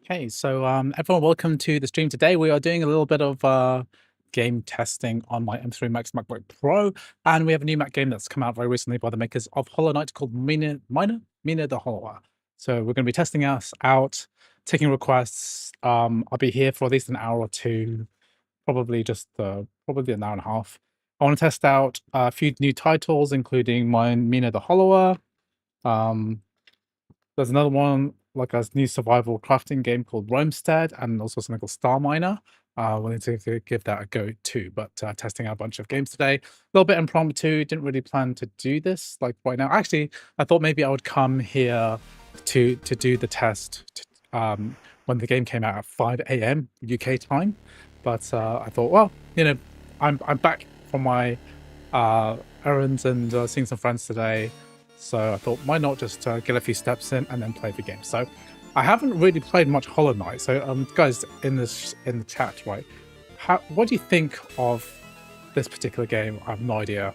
Okay, so everyone, welcome to the stream today. We are doing a little bit of game testing on my M3 Max MacBook Pro, and we have a new Mac game that's come out very recently by the makers of Hollow Knight called Mina the Hollower. So we're going to be testing us out, taking requests. I'll be here for at least an hour or two, probably probably an hour and a half. I want to test out a few new titles, including Mina the Hollower. There's another one, like a new survival crafting game called Roamstead, and also something called Star Miner. Willing to give that a go too, but testing out a bunch of games today. A little bit impromptu, didn't really plan to do this like right now. Actually, I thought maybe I would come here to do the test when the game came out at 5 a.m. UK time. But I thought, well, I'm back from my errands and seeing some friends today. So I thought, why not just get a few steps in and then play the game? So I haven't really played much Hollow Knight. So guys in the chat, right? What do you think of this particular game? I have no idea.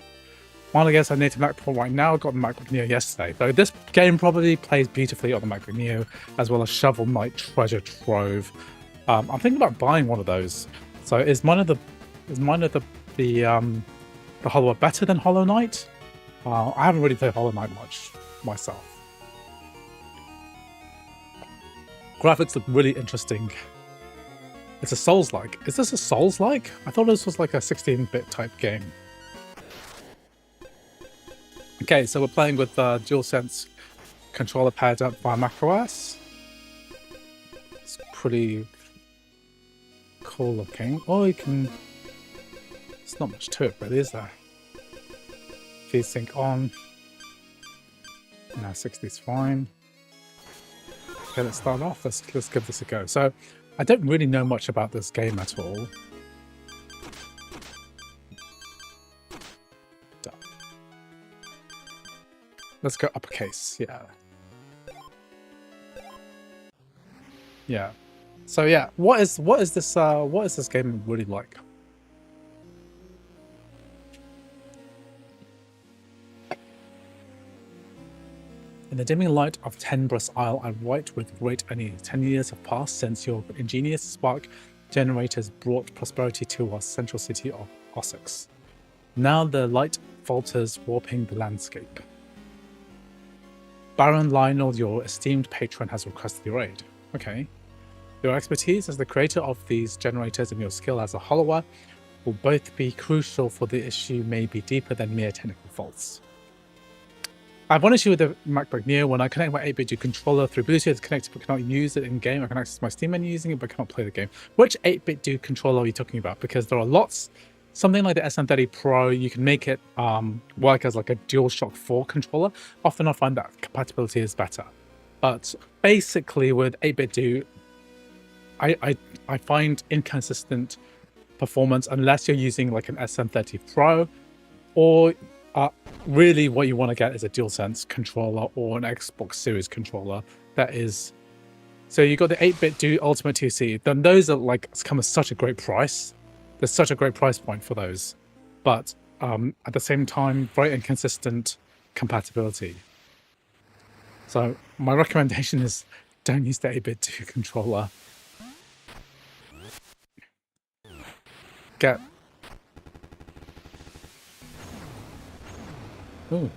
Well, I guess I need a MacBook Pro right now. I got the MacBook Neo yesterday. So this game probably plays beautifully on the MacBook Neo, as well as Shovel Knight Treasure Trove. I'm thinking about buying one of those. So is one of the Hollow better than Hollow Knight? I haven't really played Hollow Knight much myself. Graphics look really interesting. It's a Souls-like. Is this a Souls-like? I thought this was like a 16-bit type game. Okay, so we're playing with DualSense controller paired up via macOS. It's pretty cool looking. Oh, you can... There's not much to it, really, is there? V-Sync on. Now 60 is fine. Okay, let's start off. Let's give this a go. So I don't really know much about this game at all. Done. Let's go uppercase. Yeah. Yeah. So yeah, what is this game really like? In the dimming light of Tenbrus Isle, I write with great unease. 10 years have passed since your ingenious spark generators brought prosperity to our central city of Ossex. Now the light falters, warping the landscape. Baron Lionel, your esteemed patron, has requested your aid. Okay. Your expertise as the creator of these generators and your skill as a hollower will both be crucial, for the issue may be deeper than mere technical faults. I have one issue with the MacBook Neo. When I connect my 8-bit controller through Bluetooth, it's connected but cannot use it in game. I can access my Steam menu using it but cannot play the game. Which 8-bit controller are you talking about? Because there are lots. Something like the SM30 Pro, you can make it work as like a DualShock 4 controller. Often I find that compatibility is better. But basically with 8-bit I find inconsistent performance unless you're using like an SM30 Pro, or really what you want to get is a DualSense controller or an Xbox Series controller that is... So you got the 8-bit Ultimate 2C, then those are like come at such a great price. There's such a great price point for those. But at the same time, very inconsistent compatibility. So my recommendation is don't use the 8-bit controller. Get... Ooh.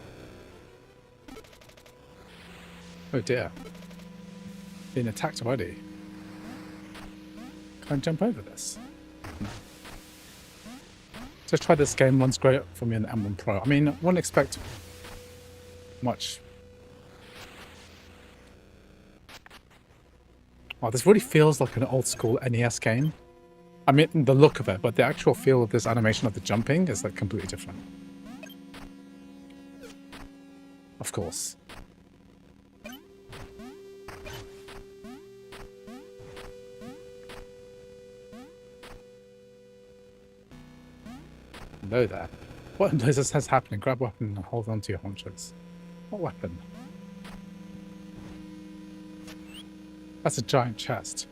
Oh dear. Being attacked already. Can I jump over this? No. Just try this game. Runs great for me in the M1 Pro. I mean, I wouldn't expect much. Oh, this really feels like an old school NES game. I mean, the look of it, but the actual feel of this animation of the jumping is like completely different. Of course. Hello there. What does this has happening? Grab weapon and hold on to your haunches. What weapon? That's a giant chest.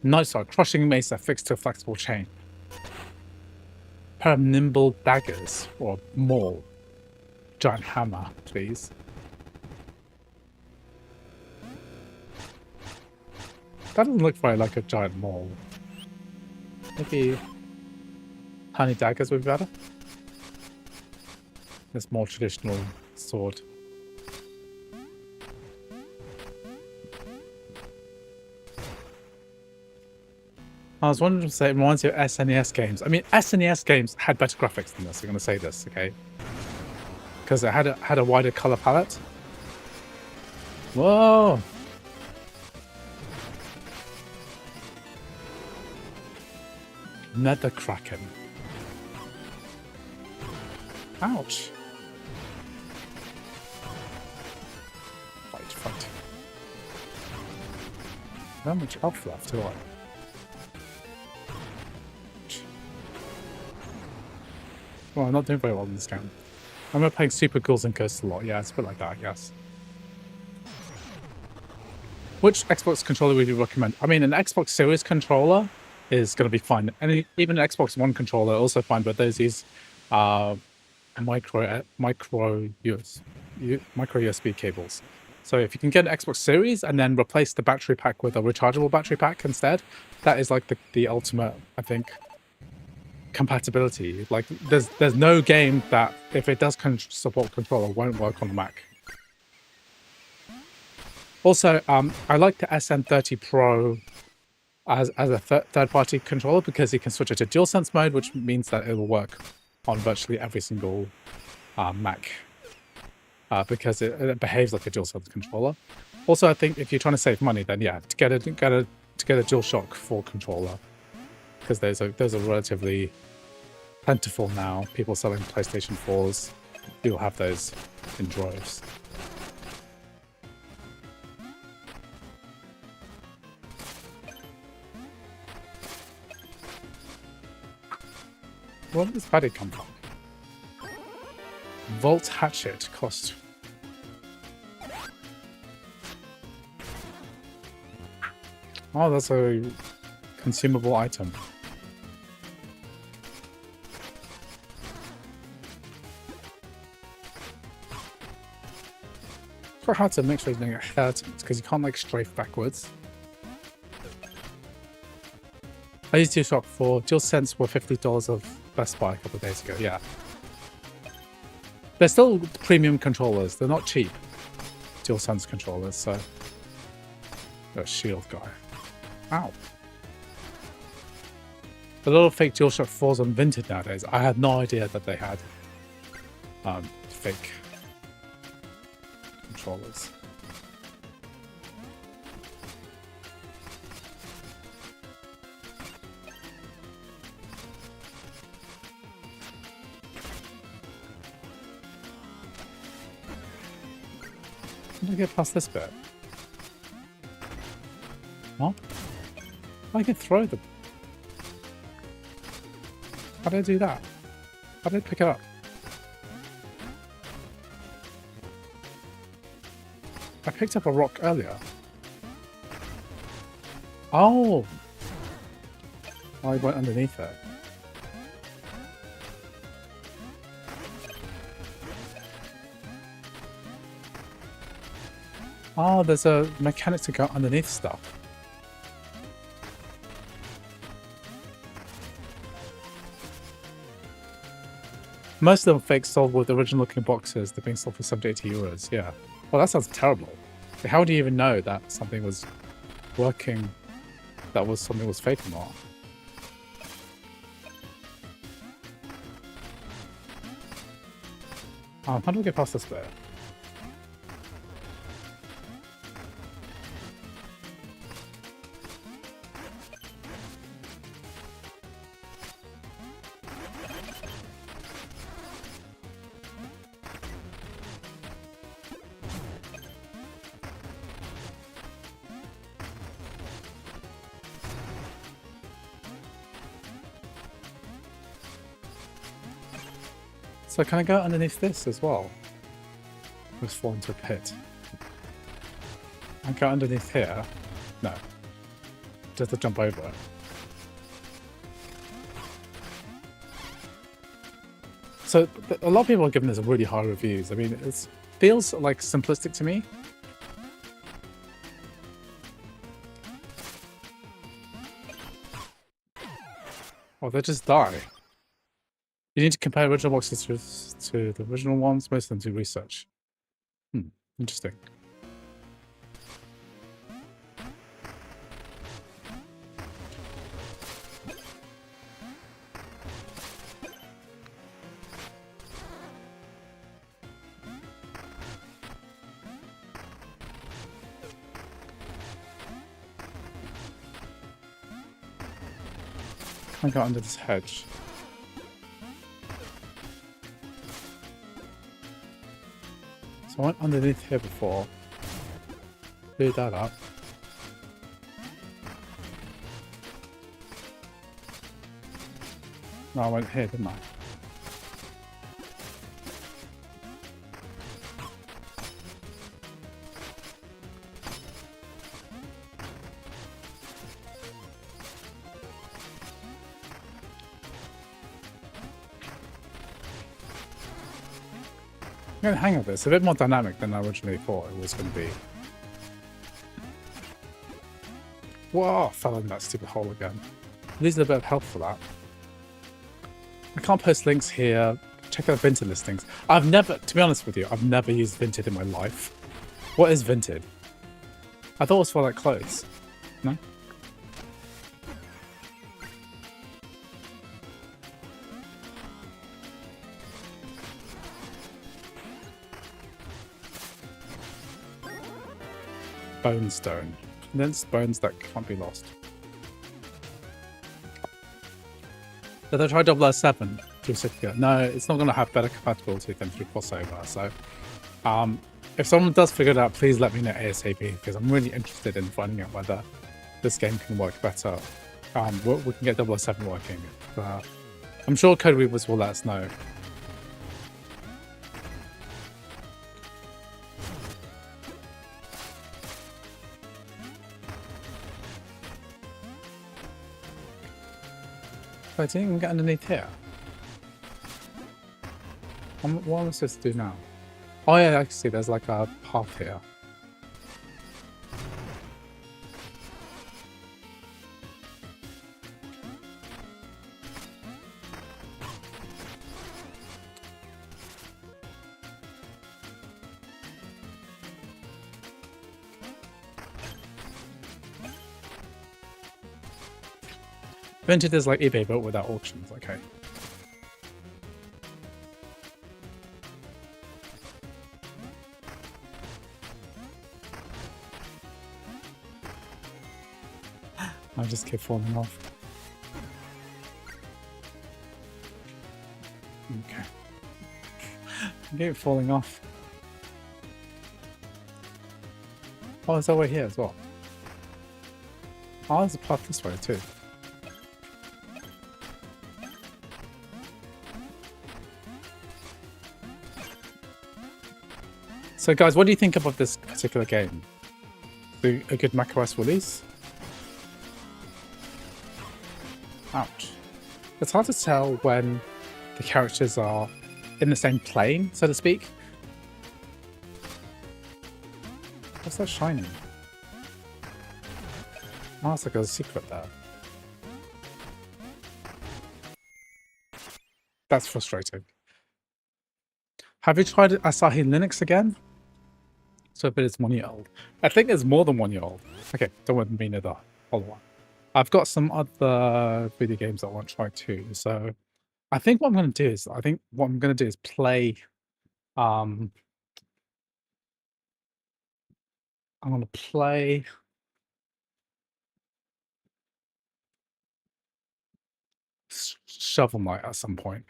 Nice one. Crushing mace affixed to a flexible chain. Pair of nimble daggers or maul. Giant hammer, please. That doesn't look very like a giant maul. Maybe tiny daggers would be better. This more traditional sword. I was wondering to say it reminds you of SNES games. I mean, SNES games had better graphics than this. I'm going to say this, okay? Because it had a wider color palette. Whoa! Nether Kraken. Ouch. Fight. How much health left do I? Well, I'm not doing very well in this game. I'm playing Super Ghouls and Ghosts a lot. Yeah, it's a bit like that, I guess. Which Xbox controller would you recommend? I mean, an Xbox Series controller is going to be fine. And even an Xbox One controller also fine, but there's these micro USB cables. So if you can get an Xbox Series and then replace the battery pack with a rechargeable battery pack instead, that is like the ultimate, I think, compatibility. Like there's no game that if it does support controller won't work on the Mac. Also, I like the SM30 Pro as a third-party controller because you can switch it to DualSense mode, which means that it will work on virtually every single Mac because it behaves like a DualSense controller. Also, I think if you're trying to save money, then yeah, to get a DualShock 4 controller, because those are relatively plentiful now. People selling PlayStation 4s, you'll have those in droves. Where did this baddie come from? Volt hatchet cost. Oh, that's a consumable item. It's quite hard to make sure you don't get hurt because you can't like strafe backwards. I used DualShock 4. DualSense were $50 of Best Buy a couple of days ago, yeah. They're still premium controllers. They're not cheap DualSense controllers, so... A shield guy. Ow. A lot of fake DualShock 4s on Vinted nowadays. I had no idea that they had fake controllers. How do I get past this bit? What? I can throw them. How did I do that? How did I pick it up? I picked up a rock earlier. Oh! I went underneath it. Oh, there's a mechanic to go underneath stuff. Most of them fake sold with original looking boxes. They're being sold for 70, 80 euros. Yeah. Well, that sounds terrible. How do you even know that something was working, that something was fake or not? How do we get past this bit? So can I go underneath this as well? Let's fall into a pit. I go underneath here? No. Just to jump over it. So a lot of people are giving this really high reviews. I mean, it feels like simplistic to me. Oh, they just die. You need to compare original boxes to the original ones. Most of them do research. Interesting. I got under this hedge. So I went underneath here before. Cleared that up. No, I went here, didn't I? I'm getting the hang of it. It's a bit more dynamic than I originally thought it was going to be. Whoa, I fell in that stupid hole again. Needs a bit of help for that. I can't post links here. Check out Vinted listings. I've never, to be honest with you, I've never used Vinted in my life. What is Vinted? I thought it was for like clothes. No? Bone stone. Condensed bones that can't be lost. Did I try 007 through Sitka? No, it's not going to have better compatibility than through crossover. So, if someone does figure it out, please let me know ASAP, because I'm really interested in finding out whether this game can work better. We can get 007 working. I'm sure Code Weavers will let us know. I didn't even get underneath here. What am I supposed to do now? Oh yeah, I can see there's like a path here. Vinted is like eBay, but without auctions. Okay. I just keep falling off. Okay. I keep falling off. Oh, there's a way here as well. Oh, there's a path this way too. So guys, what do you think about this particular game? A good macOS release? Ouch. It's hard to tell when the characters are in the same plane, so to speak. What's that shining? Oh, it's like a secret there. That's frustrating. Have you tried Asahi Linux again? So if it is 1 year old. I think it's more than 1 year old. Okay, don't want Mina the Hollower. I've got some other video games that I want to try too. So I think what I'm going to do is play. I'm going to play. Shovel Knight at some point.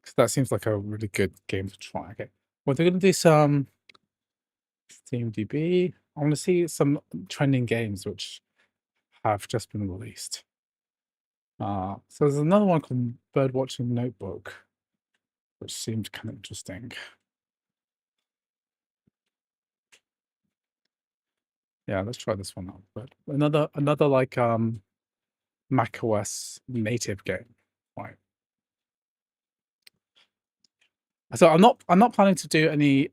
Because that seems like a really good game to try. Okay. Well, they're going to do some SteamDB. I want to see some trending games which have just been released. So there's another one called Birdwatching Notebook, which seemed kind of interesting. Yeah, let's try this one out. But another like macOS native game, right? So I'm not planning to do any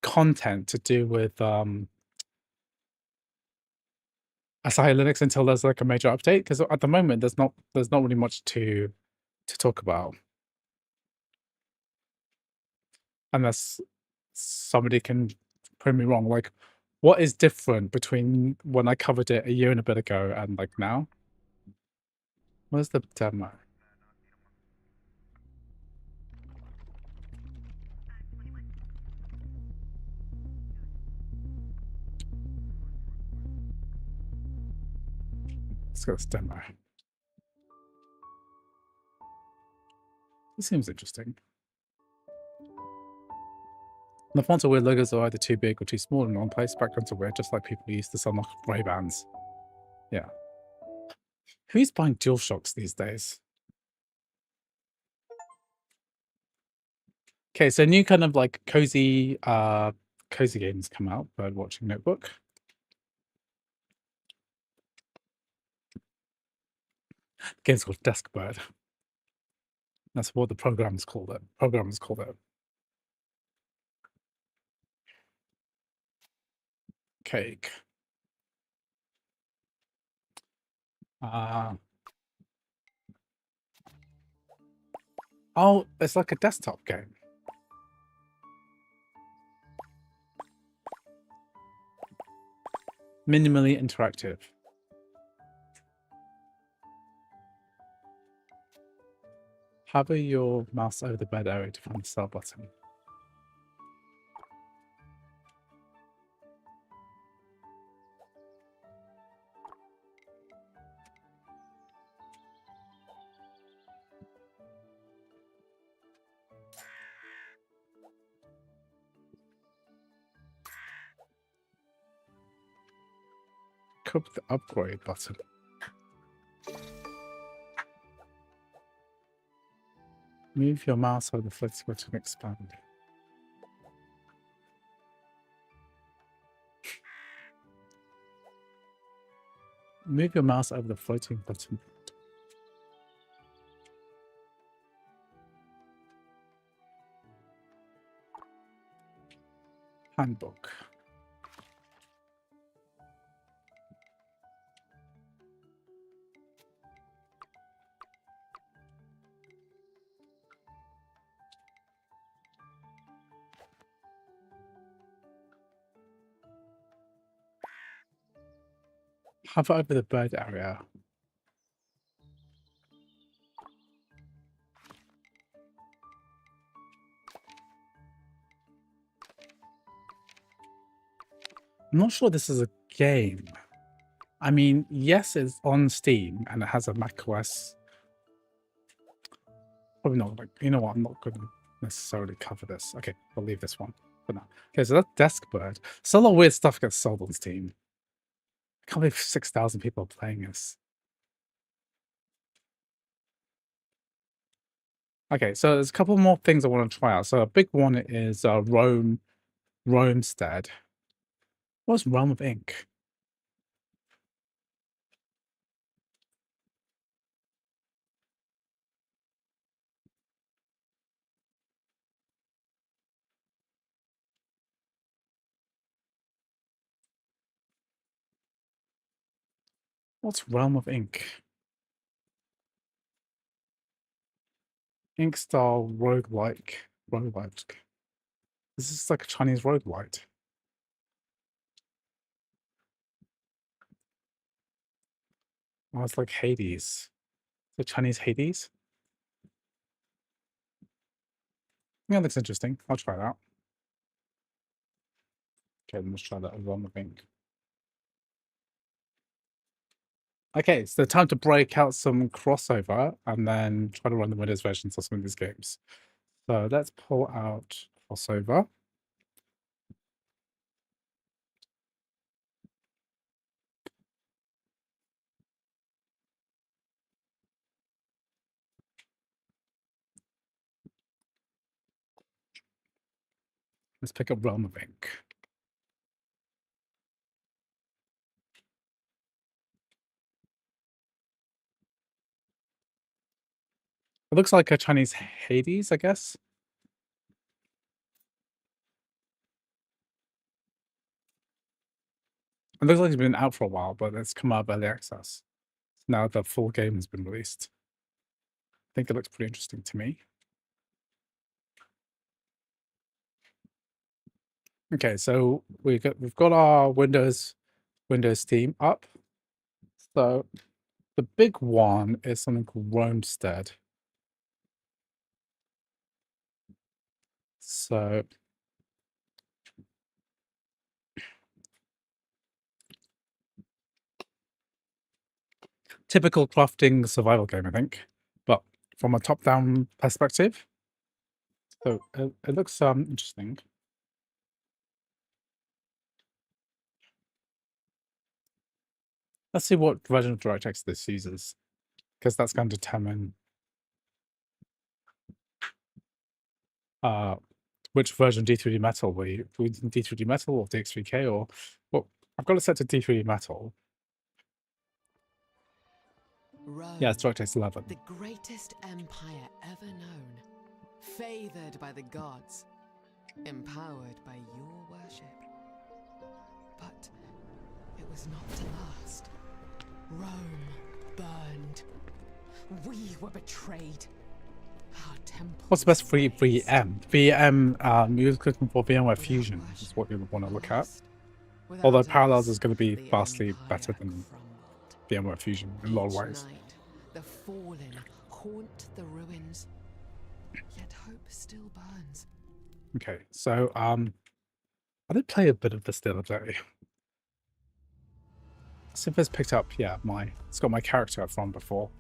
content to do with aside Linux until there's like a major update, because at the moment there's not really much to talk about, unless somebody can prove me wrong. Like, what is different between when I covered it a year and a bit ago and like now? Where's the demo? Let's go to this demo. This seems interesting. The fonts of weird logos are either too big or too small in one place. Backgrounds are weird, just like people used to sell off Ray-Bans. Yeah. Who's buying DualShocks these days? Okay, so new kind of like cozy games come out. Bird watching notebook. The game's called Desk Bird. That's what the programmers called it. Cake. Oh, it's like a desktop game. Minimally interactive. Hover your mouse over the bed area to find the sell button. Click the upgrade button. Move your mouse over the floating button to expand. Move your mouse over the floating button. Handbook. Hover over the bird area. I'm not sure this is a game. I mean, yes, it's on Steam and it has a macOS. Probably not. Like, you know what? I'm not going to necessarily cover this. Okay, I'll leave this one for now. Okay, so that's Desk Bird. So a lot of weird stuff gets sold on Steam. I can't believe 6,000 people are playing this. Okay, so there's a couple more things I want to try out. So a big one is Roamstead. What's Realm of Ink? What's Realm of Ink? Ink style roguelike. This is like a Chinese roguelite. Oh, it's like Hades. The Chinese Hades. Yeah, looks interesting. I'll try that. Okay, let's try that Realm of Ink. Okay, so time to break out some crossover and then try to run the Windows versions of some of these games. So let's pull out crossover. Let's pick up Realm of Ink. It looks like a Chinese Hades, I guess. It looks like it's been out for a while, but it's come out of early access. Now the full game has been released. I think it looks pretty interesting to me. Okay, so we've got our Windows theme up. So the big one is something called Roamstead. So typical crafting survival game, I think, but from a top-down perspective. So it looks interesting. Let's see what version of DirectX this uses, because that's going to determine which version of D3D Metal we D3D Metal or DX3K or well, I've got it set to D3D Metal. Rome, Yeah, it's DirectX 11. the greatest empire ever known, favored by the gods, empowered by your worship. But it was not to last. Rome burned. We were betrayed. Our temple. What's the best for VM? VM, you're looking for VMware Fusion is what you would want to look at. Although Parallels is going to be vastly better than VMware Fusion in a lot of ways. The fallen haunt the ruins, yet hope still burns. Okay, so I did play a bit of this the other day. See if it's picked up. Yeah, it's got my character from before.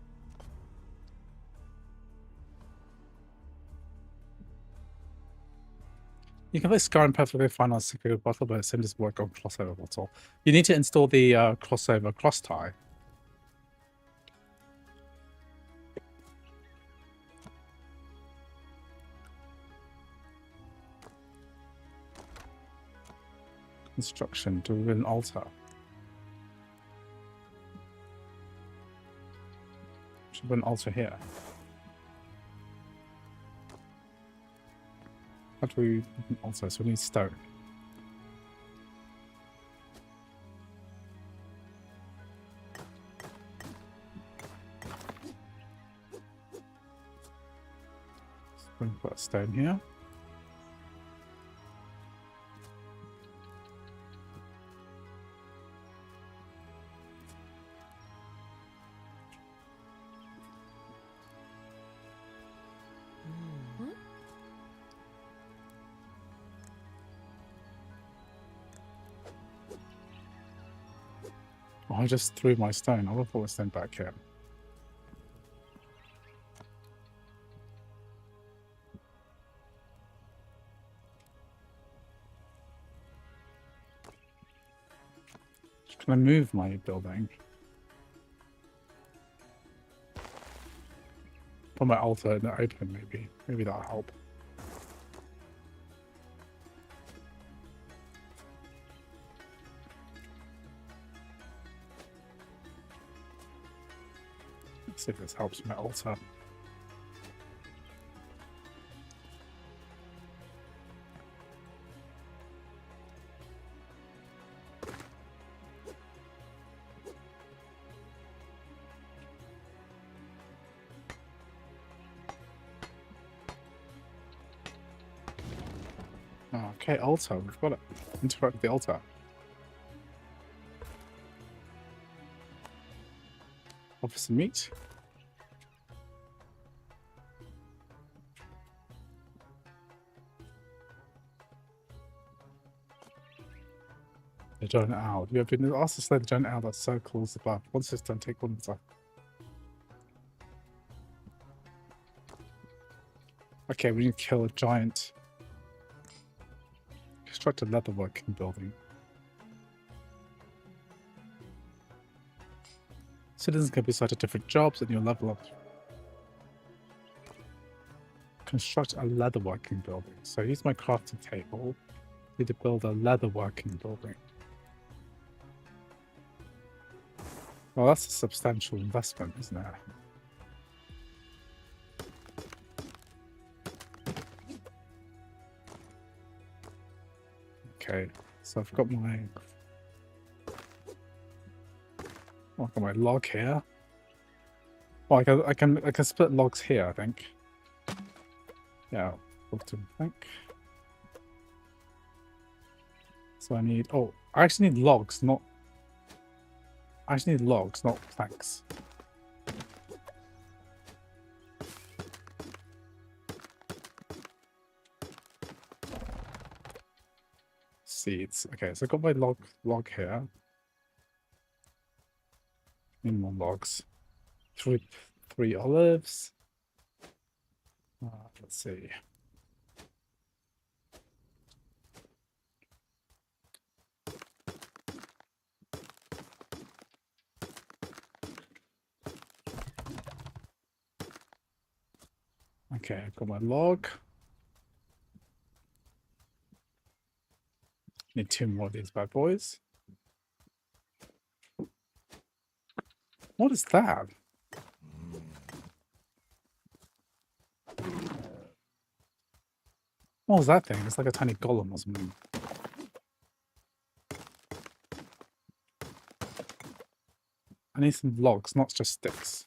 You can play Skyrim perfectly fine on Secure Bottle, but it seems to work on Crossover Bottle. You need to install the Crossover cross tie. Construction to an altar. Should put an altar here. How do we put an altar? So we need stone. So we put a stone here. Oh, I just threw my stone. I will put my stone back here. Can I move my building? Put my altar in the open, maybe. Maybe that'll help. Let's see if this helps my altar. Okay, altar, we've got it. Interact with the altar. Offer some meat. The giant owl. You have been asked to slay the giant owl that circles above. Once it's done, take one more. Okay, we need to kill a giant. Construct a leatherworking building. Citizens can be assigned to different jobs and you'll level up. Construct a leatherworking building. So use my crafting table. Need to build a leatherworking building. Well, that's a substantial investment, isn't it? Okay, so I've got my Oh, I've got my log here. Oh, I can split logs here, I think. Yeah, log to think. So I need, oh, I actually need logs, not, I actually need logs, not planks. Seeds. Okay, so I've got my log here. Need more logs. Three olives. Let's see. Okay, I've got my log. Need 2 more of these bad boys. What is that? What was that thing? It's like a tiny golem or something. I need some logs, not just sticks.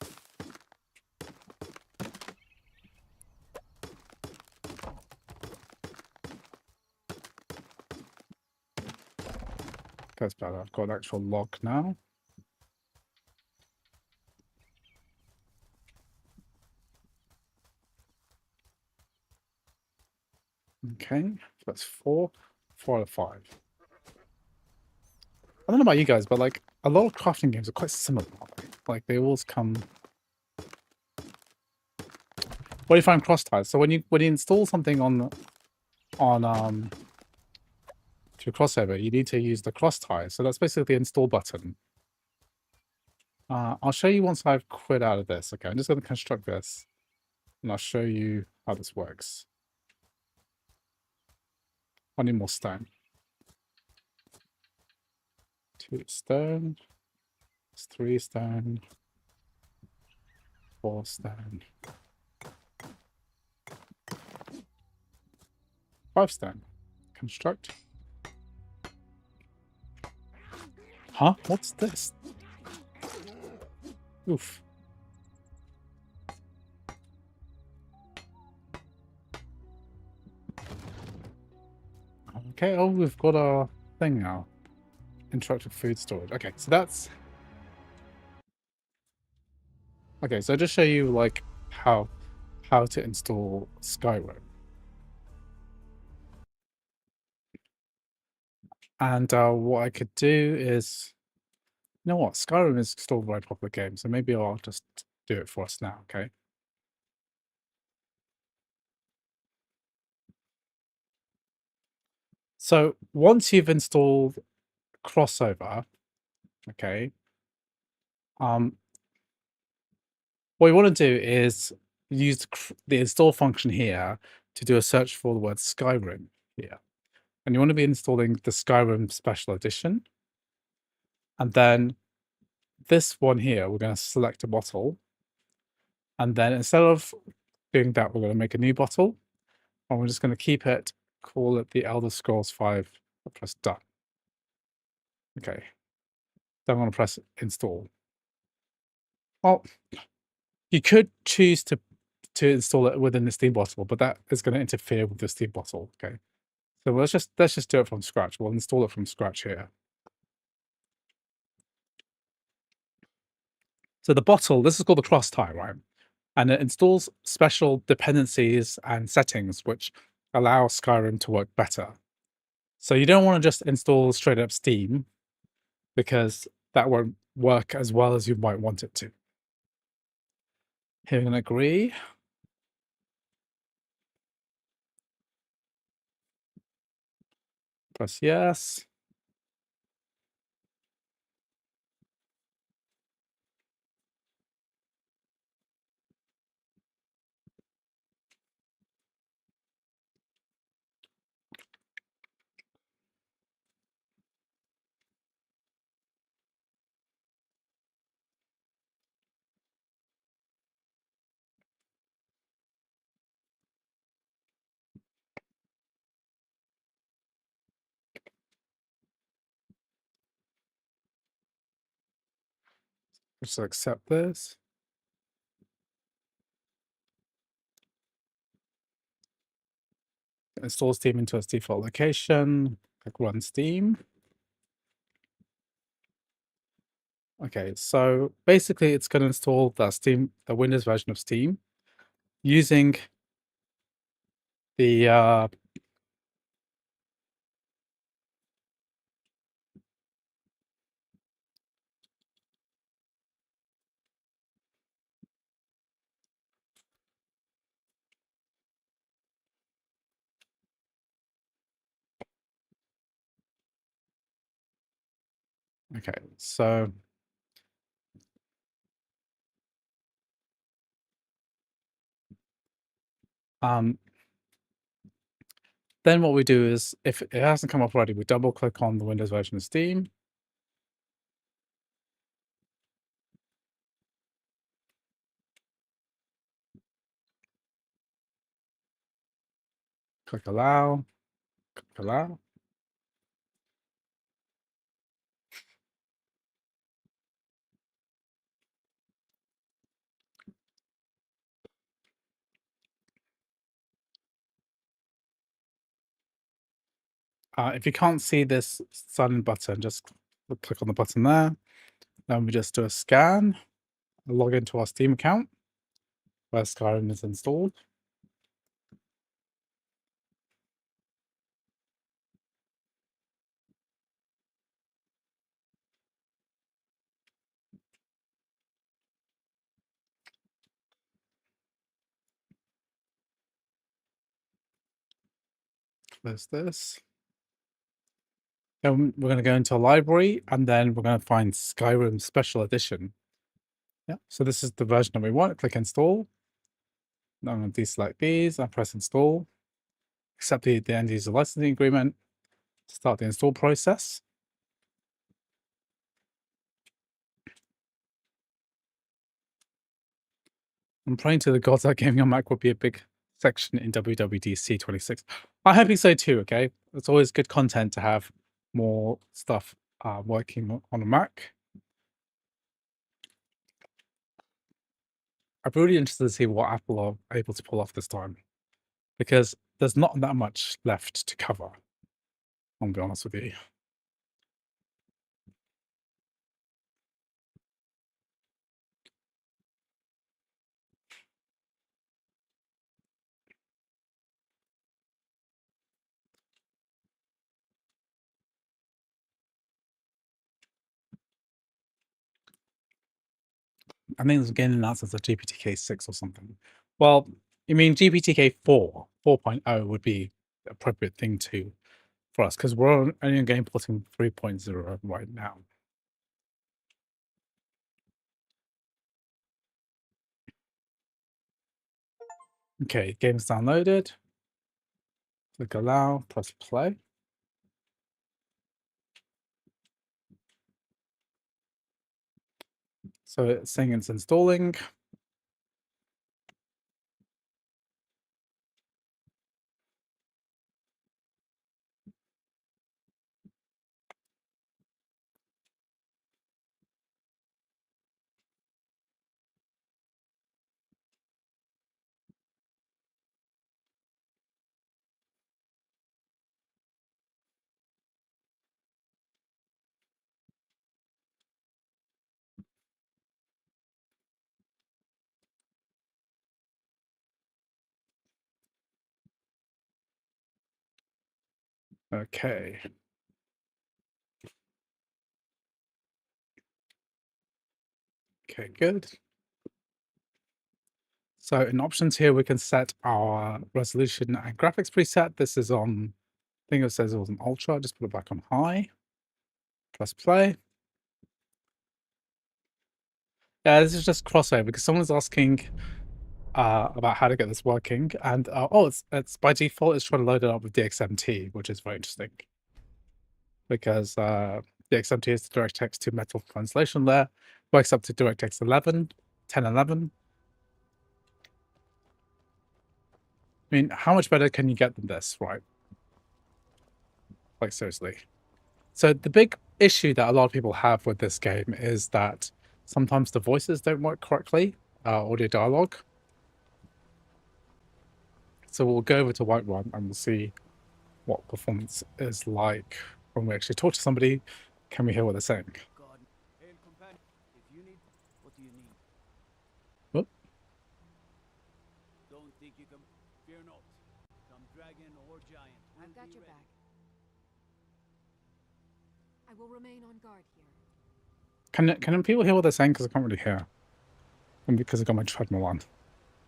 That's better. I've got an actual log now. Okay, so that's 4 out of 5. I don't know about you guys, but like a lot of crafting games are quite similar. Like they always come. What do you find cross ties? So when you install something on to crossover, you need to use the cross tie. So that's basically the install button. I'll show you once I've quit out of this. Okay, I'm just going to construct this, and I'll show you how this works. I need more stone. 2 stone. 3 stone. 4 stone. 5 stone. Construct. Huh? What's this? Oof. Okay, oh, we've got our thing now. Interactive food storage. Okay, so that's... Okay, so I'll just show you, like, how to install Skyrim. And what I could do is... You know what? Skyrim is still a very popular game, so maybe I'll just do it for us now, okay? So once you've installed Crossover, okay, what you want to do is use the install function here to do a search for the word Skyrim here. And you want to be installing the Skyrim Special Edition. And then this one here, we're going to select a bottle. And then instead of doing that, we're going to make a new bottle. And we're just going to keep it, call it the Elder Scrolls 5, press done. Okay. Then I'm going to press install. Well, you could choose to install it within the Steam bottle, but that is going to interfere with the Steam bottle. Okay. So let's just do it from scratch. We'll install it from scratch here. So the bottle, this is called the cross tie, right? And it installs special dependencies and settings which allow Skyrim to work better. So you don't want to just install straight up Steam because that won't work as well as you might want it to. Here, and agree. Press yes. Just accept this. Install Steam into its default location. Click Run Steam. Okay, so basically it's going to install the Windows version of Steam using the okay, so then what we do is, if it hasn't come up already, we double click on the Windows version of Steam. Click allow, click allow. If you can't see this sign button, just click on the button there. Then we just do a scan, log into our Steam account where Skyrim is installed. Close this. Then we're going to go into a library, and then we're going to find Skyrim Special Edition. Yeah, so this is the version that we want. Click install. Now I'm going to deselect these and press install. Accept the end user licensing agreement. Start the install process. I'm praying to the gods that gaming on Mac will be a big section in WWDC 26. I'm hoping so too, okay? It's always good content to have more stuff working on a Mac. I'm really interested to see what Apple are able to pull off this time, because there's not that much left to cover, I'll be honest with you. I think it's getting announced as a GPTK 6 or something. Well, you mean GPTK 4, 4.0 would be the appropriate thing for us, because we're only on game porting 3.0 right now. Okay, game's downloaded. Click allow, press play. So it's saying it's installing. Okay. Okay, good. So in options here, we can set our resolution and graphics preset. This is on, I think it says it was on ultra. Just put it back on high. Press play. Yeah, this is just crossover because someone's asking about how to get this working, and oh, it's by default it's trying to load it up with DXMT, which is very interesting because DXMT is the DirectX to Metal translation layer, works up to DirectX 11, 1011. I mean, how much better can you get than this, right? Like, seriously. So the big issue that a lot of people have with this game is that Sometimes the voices don't work correctly, audio dialogue. So we'll go over to Whiterun and we'll see what performance is like when we actually talk to somebody. Can we hear what they're saying? God. Hail, companion. If you need, what do you need? Whoop. Don't think you can. Fear not. Come dragon or giant. I've got your back. I will remain on guard here. Can people hear what they're saying? Because I can't really hear. And because I've got my treadmill on.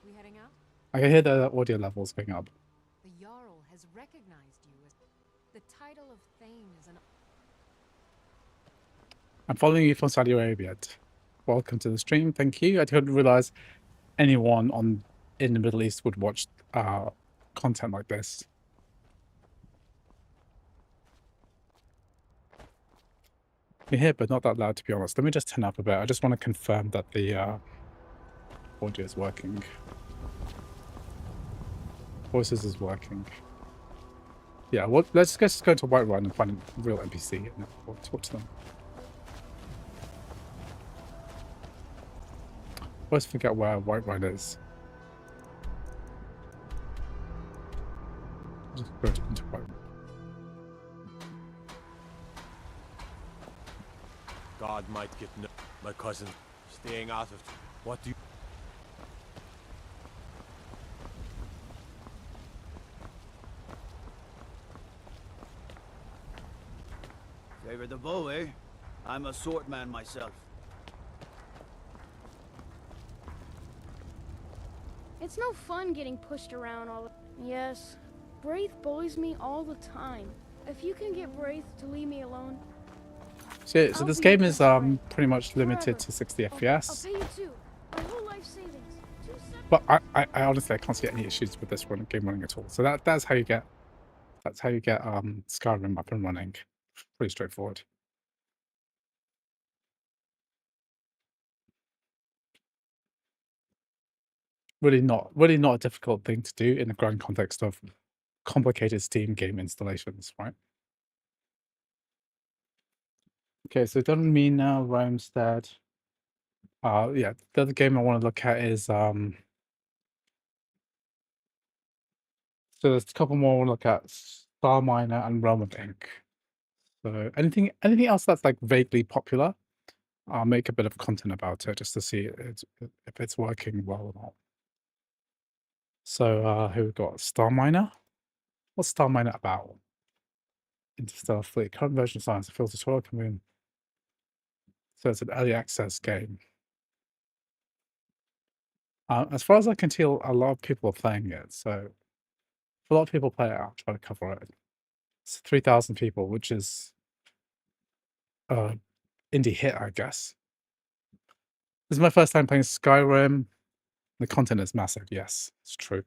We heading out? I can hear the audio levels going up. The Jarl has recognized you as the title of Thane is an. I'm following you from Saudi Arabia. Welcome to the stream. Thank you. I didn't realize anyone in the Middle East would watch content like this. You hear, but not that loud, to be honest. Let me just turn up a bit. I just want to confirm that the audio is working. Voices is working. Yeah, well, let's just go to Whiterun and find a real NPC and we'll talk to them. I always forget where Whiterun is. Just go into Whiterun. God might get my cousin staying out of. What do you? Favor the bow, eh? I'm a swordman myself. It's no fun getting pushed around all. Yes, Braith bullies me all the time. If you can get Braith to leave me alone. So this game is pretty much limited to 60 FPS. I'll pay you too. My whole life savings. But I honestly can't see any issues with this game running at all. So that's how you get Skyrim up and running. Pretty straightforward. Really not a difficult thing to do in the growing context of complicated Steam game installations, right? Okay, so done Mina, Romestead. Yeah, the other game I want to look at is so there's a couple more I want to look at: Star Miner and Realm of Ink. So anything else that's like vaguely popular, I'll make a bit of content about it just to see if it's working well or not. So here we've got Star Miner. What's Star Miner about? Interstellar Fleet. Current version of science. It feels tutorial coming in. So it's an early access game. As far as I can tell, a lot of people are playing it. So if a lot of people play it, I'll try to cover it. It's 3,000 people, which is indie hit, I guess. This is my first time playing Skyrim. The content is massive. Yes, it's true.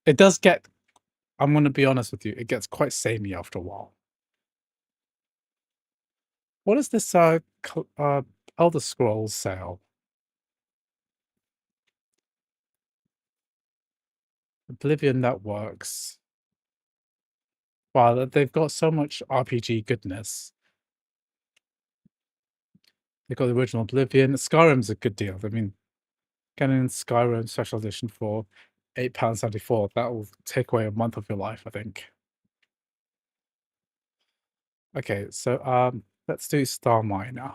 It does get, I'm going to be honest with you, it gets quite samey after a while. What is this Elder Scrolls sale? Oblivion Networks. Wow, they've got so much RPG goodness. They've got the original Oblivion. Skyrim's a good deal. I mean, getting Skyrim Special Edition for £8.74, that will take away a month of your life, I think. Okay, so let's do Star Miner.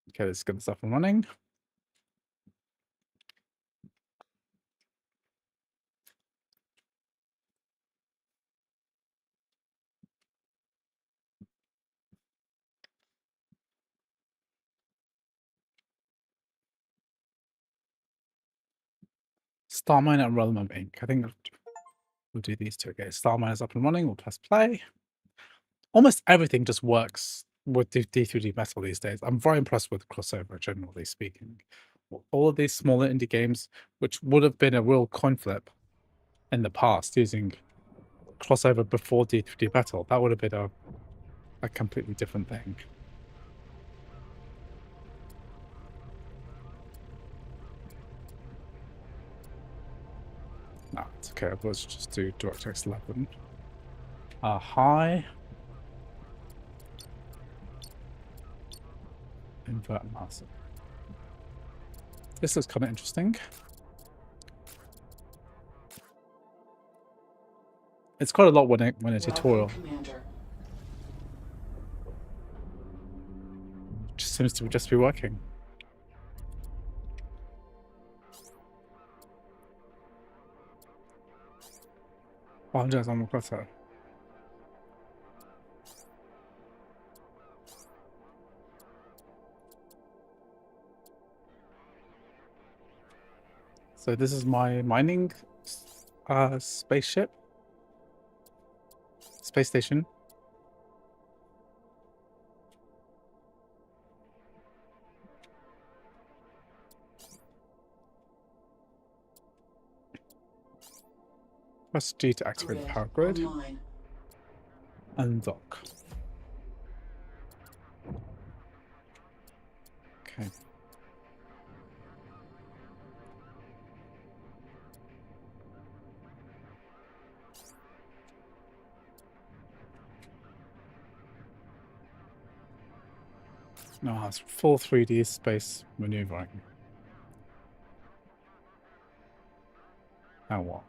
Okay, let's get this up and running. Star Miner and Realm of Ink. I think we'll do these two. Okay, Star Miner's up and running. We'll press play. Almost everything just works with D3D Metal these days. I'm very impressed with crossover, generally speaking. All of these smaller indie games, which would have been a real coin flip in the past, using crossover before D3D Metal, that would have been a completely different thing. No, it's okay. Let's just do DirectX 11. Hi. Invert mouse. This looks kind of interesting. It's quite a lot when a tutorial just seems to just be working. Oh, I'm just on the clutter. So this is my mining spaceship. Space station. Press G to activate the power grid. Undock. Okay. No, it's full 3D space maneuvering. Now what?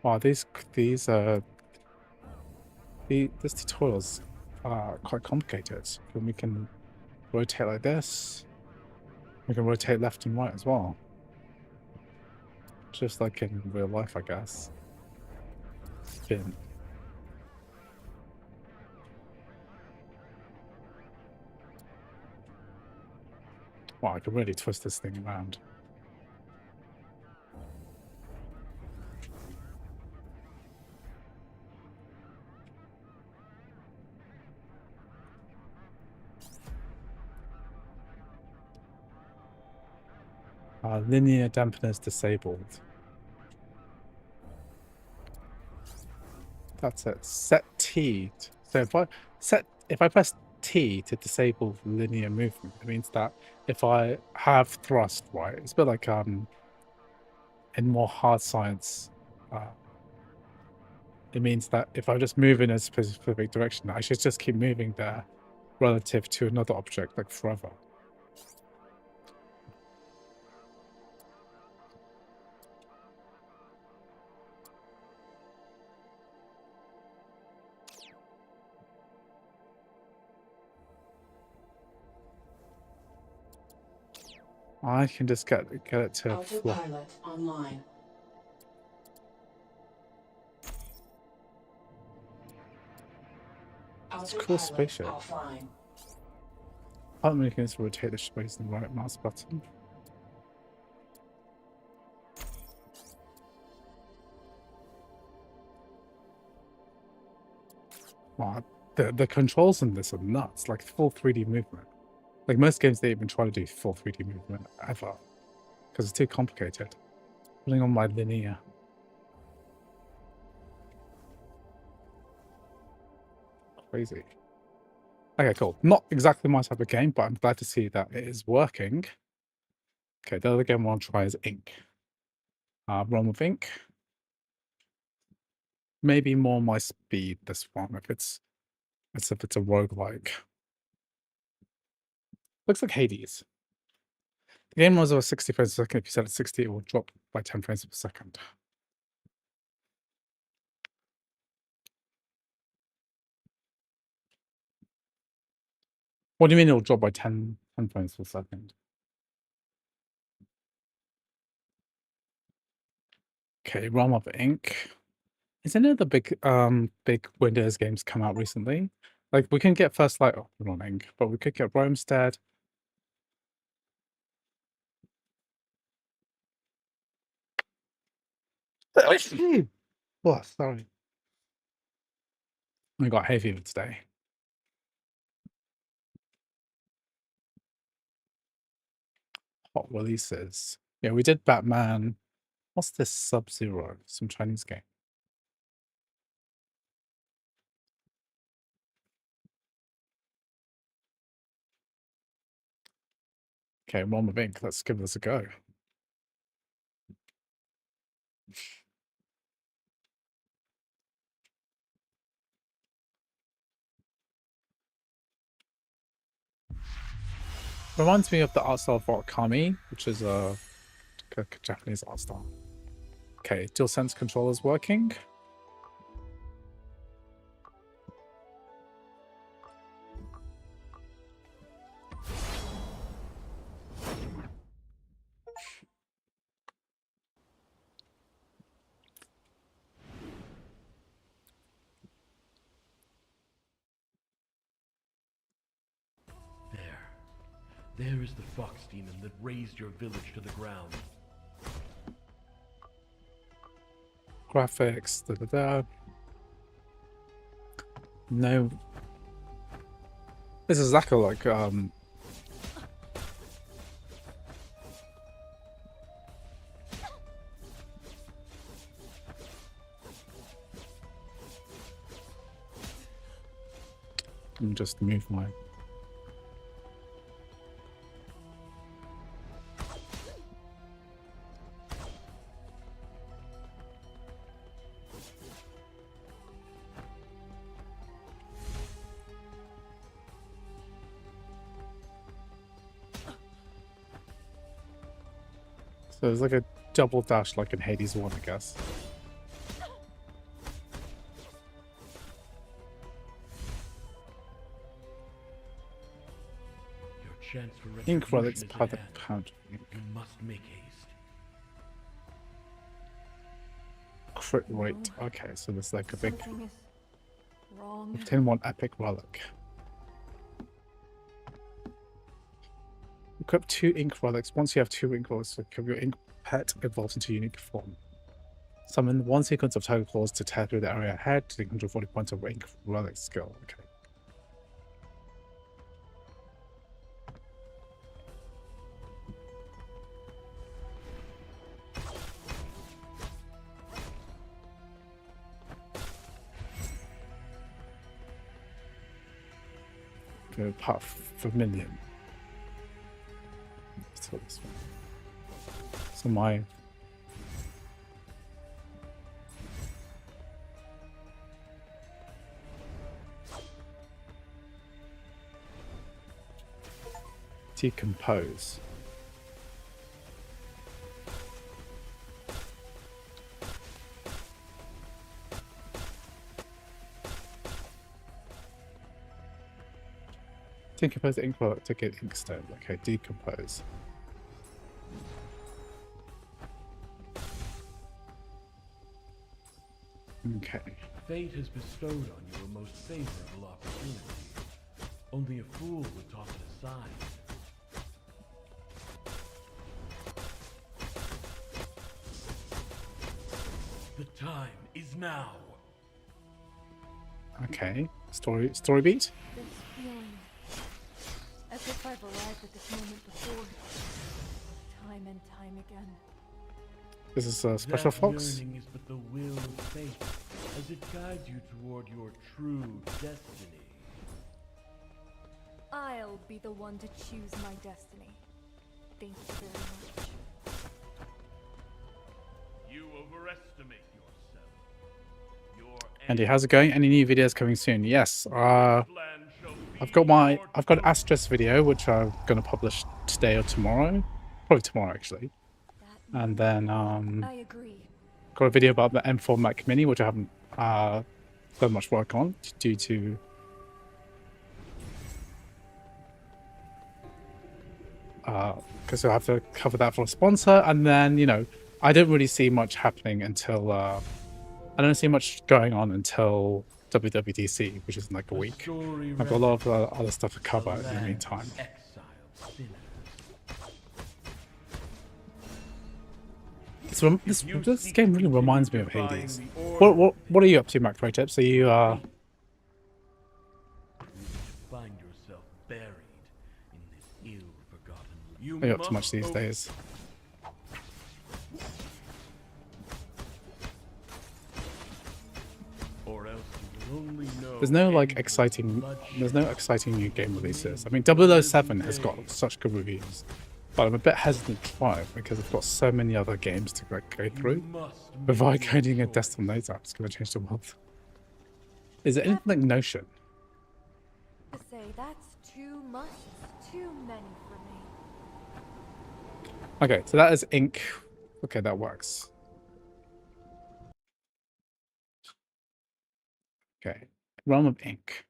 Wow, these tutorials are quite complicated. And we can rotate like this. We can rotate left and right as well. Just like in real life, I guess. Spin. Wow, I can really twist this thing around. Linear dampeners disabled. That's it. Set T. So if I press T to disable linear movement, it means that if I have thrust, right, it's a bit like in more hard science, it means that if I just move in a specific direction, I should just keep moving there relative to another object, like forever. I can just get it to fly. Autopilot online. It's a cool spaceship. Offline. I'm going to rotate the space and right mouse button. Wow, the controls in this are nuts, like full 3D movement. Like most games, they even try to do full 3D movement ever, because it's too complicated. Putting on my linear. Crazy. Okay, cool. Not exactly my type of game, but I'm glad to see that it is working. Okay, the other game I want to try is Ink. Run with Ink. Maybe more my speed, this one, if it's a roguelike. Looks like Hades. The game runs over 60 frames per second. If you set it 60, it will drop by 10 frames per second. What do you mean it'll drop by 10 frames per second? Okay, Realm of Ink. Is any of the big Windows games come out recently? Like we can get First Light on Ink, but we could get Roamstead. Oh, sorry. I got hay fever today. Hot releases. Yeah, we did Batman. What's this? Sub-Zero? Some Chinese game. Okay, one with ink. Let's give this a go. Reminds me of the art style of Origami, which is a Japanese art style. Okay, DualSense controller's working. There is the fox demon that razed your village to the ground. Graphics, No. This is exactly like let me just move my So it's like a double dash like in Hades 1, I guess. Your chance for Ink relics retribution is by at the hand. pound. You must make haste. Crit rate. Okay, so there's like a big Something is wrong. obtain one epic relic. Equip 2 ink relics. Once you have 2 ink relics, your ink pet evolves into a unique form. Summon 1 sequence of tiger claws to tear through the area ahead to 140 points of ink relic skill. Okay. Go part familiar. So this one. So my decompose. Decompose the ink product to get inkstone. Okay, decompose. Okay. Fate has bestowed on you a most favorable opportunity. Only a fool would toss it aside. The time is now. Okay. Story beat. This feeling, as if I've arrived at this moment before, time and time again. This is a special That fox. yearning is but the will of fate, as it guides you toward your true destiny. I'll be the one to choose my destiny. Thank you very much. You overestimate yourself. Your Andy, how's it going? Any new videos coming soon? Yes. I've got an Asterisk video which I'm gonna publish today or tomorrow. Probably tomorrow actually. That And then I agree. got a video about the M4 Mac Mini which I haven't done much work on due to because I have to cover that for a sponsor, and then I don't really see much happening until I don't see much going on until WWDC, which is in like a week. I've got a lot of other stuff to cover in the meantime. This game really reminds me of Hades. What are you up to, Mac Pro Tips? Are you Find yourself buried in this ill-forgotten. are you up to much these days? Or else you will only know There's no like exciting new game releases. I mean 007 has got such good reviews. But I'm a bit hesitant to try it because I've got so many other games to go through. You must make Before your coding a choice. desktop notes app is going to change the world. Is it anything like Notion? To say that's too much, too many for me. Okay, so that is ink. Okay, that works. Okay, realm of ink.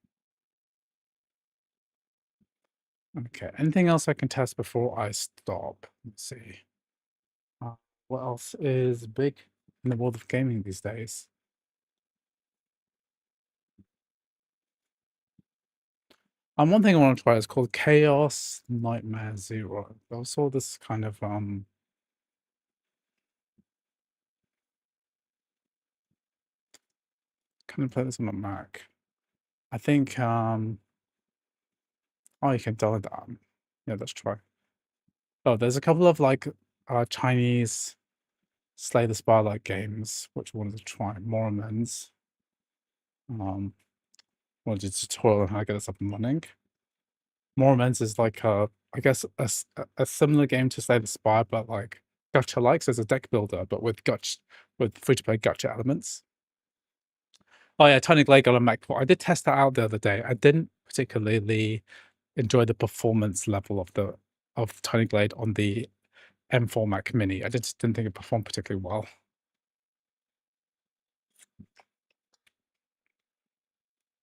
Okay, anything else I can test before I stop? Let's see. What else is big in the world of gaming these days? One thing I want to try is called Chaos Nightmare Zero. I saw this kind of can play this on a Mac. I think oh, you can download that. Yeah, let's try. Oh, there's a couple of like Chinese Slay the Spire like games which I wanted to try. Mormons. Wanted a tutorial on how to get this up and running. Mormons is like I guess a similar game to Slay the Spire, but like gacha like, so it's a deck builder, but with free to play gacha elements. Oh yeah, Tiny Glade got a MacBook. I did test that out the other day. I didn't particularly enjoy the performance level of Tiny Glade on the M4 Mac Mini. I just didn't think it performed particularly well.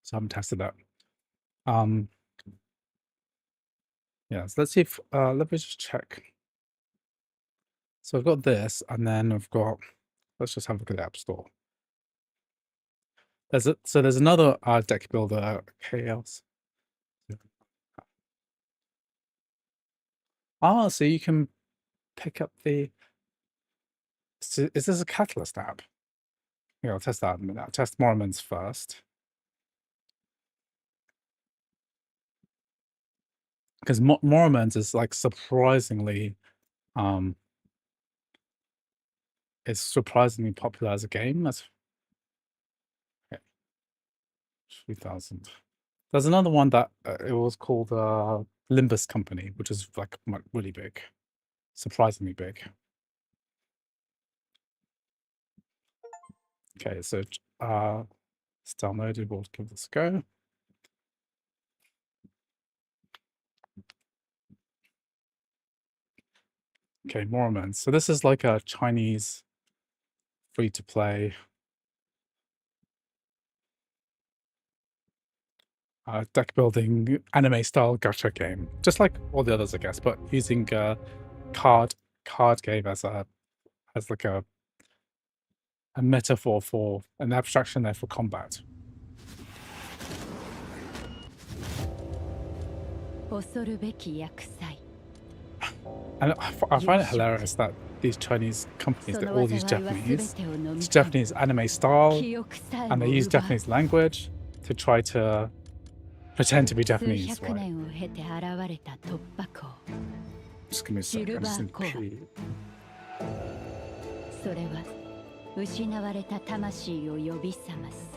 So I haven't tested that. Yeah, so let's see if let me just check. So I've got this, and then I've got, let's just have a look at the App Store. There's another deck builder, Chaos. Ah, so you can pick up the. So is this a Catalyst app? Yeah, I'll test that in a minute. I'll test Mormon's first. Because Mormon's is like surprisingly it's surprisingly popular as a game. That's okay. 3,000. There's another one that it was called Limbus Company, which is like really big, surprisingly big. Okay, so it's downloaded. We'll give this a go. Okay, Mormon. So this is like a Chinese free-to-play deck building anime style gacha game, just like all the others, I guess, but using card game as like a metaphor for an abstraction there for combat. And I find it hilarious that these Chinese companies, they all use Japanese. It's Japanese anime style, and they use Japanese language to try to pretend to be Japanese, right? Just give me a second. I just need to pee. それは失われた魂を呼び覚ます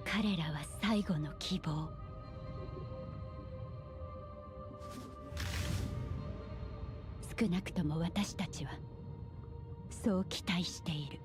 彼らは最後の希望少なくとも私たちはそう期待している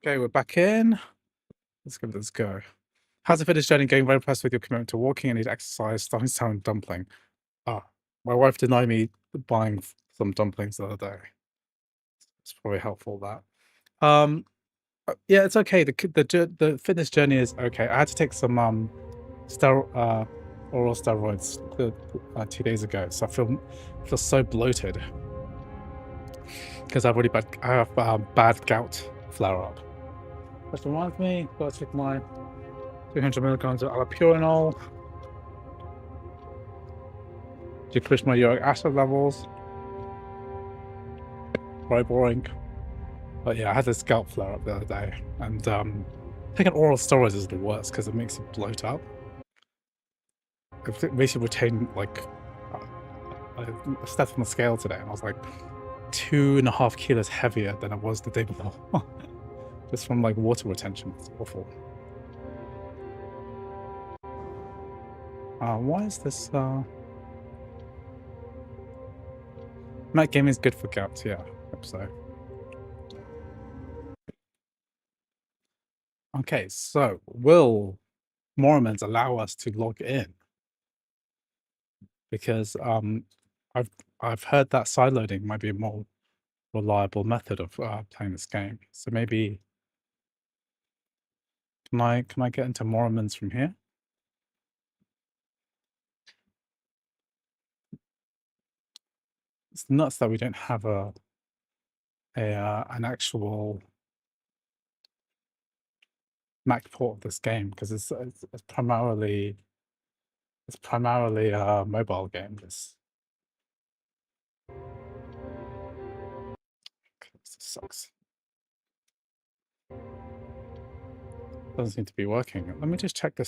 Okay, we're back in. Let's give this a go. How's the fitness journey going? Very impressed with your commitment to walking. I need exercise. Starting to sound dumpling. Ah, my wife denied me buying some dumplings the other day. It's probably helpful that. Yeah, it's okay. The fitness journey is okay. I had to take some oral steroids 2 days ago, so I feel so bloated because I have bad gout flare up. Which reminds me, gotta take my 300 milligrams of allopurinol. Decrease my uric acid levels. Very boring. But yeah, I had this gout flare up the other day, and taking oral steroids is the worst because it makes you bloat up. It makes you retain, like, I stepped on the scale today, and I was like 2.5 kilos heavier than I was the day before. Just from like water retention. It's awful. Why is this Mac gaming is good for gout, yeah, I hope so. Okay, so will Mormons allow us to log in? Because I've heard that sideloading might be a more reliable method of playing this game. So maybe can I get into Mormons from here? It's nuts that we don't have an actual Mac port of this game because it's primarily a mobile game. This sucks. Doesn't seem to be working. Let me just check the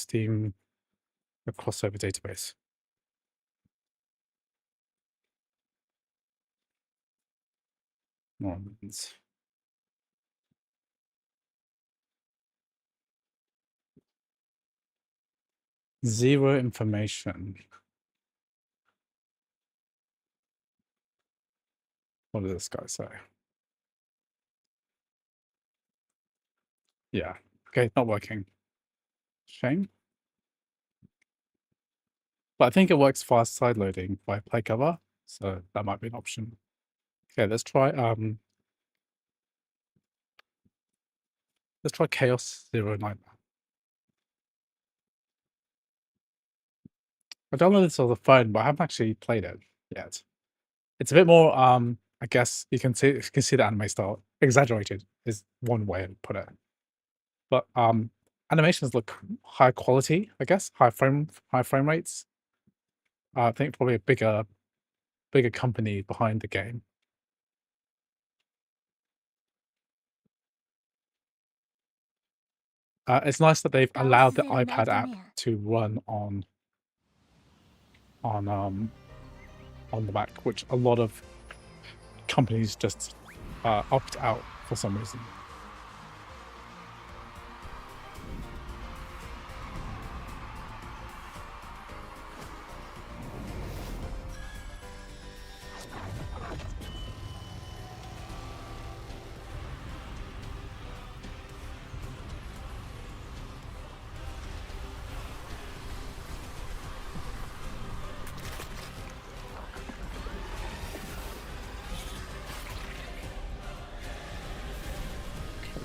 crossover database. Mormons. Zero information. What does this guy say? Yeah. Okay, not working. Shame. But I think it works fast side loading by play cover, so that might be an option. Okay, let's try Chaos Zero Nightmare. I downloaded this on the phone, but I haven't actually played it yet. It's a bit more I guess you can see the anime style. Exaggerated is one way to put it. But animations look high quality, I guess, high frame rates. I think probably a bigger company behind the game. It's nice that they've allowed the iPad app to run on the Mac, which a lot of companies just opt out for some reason.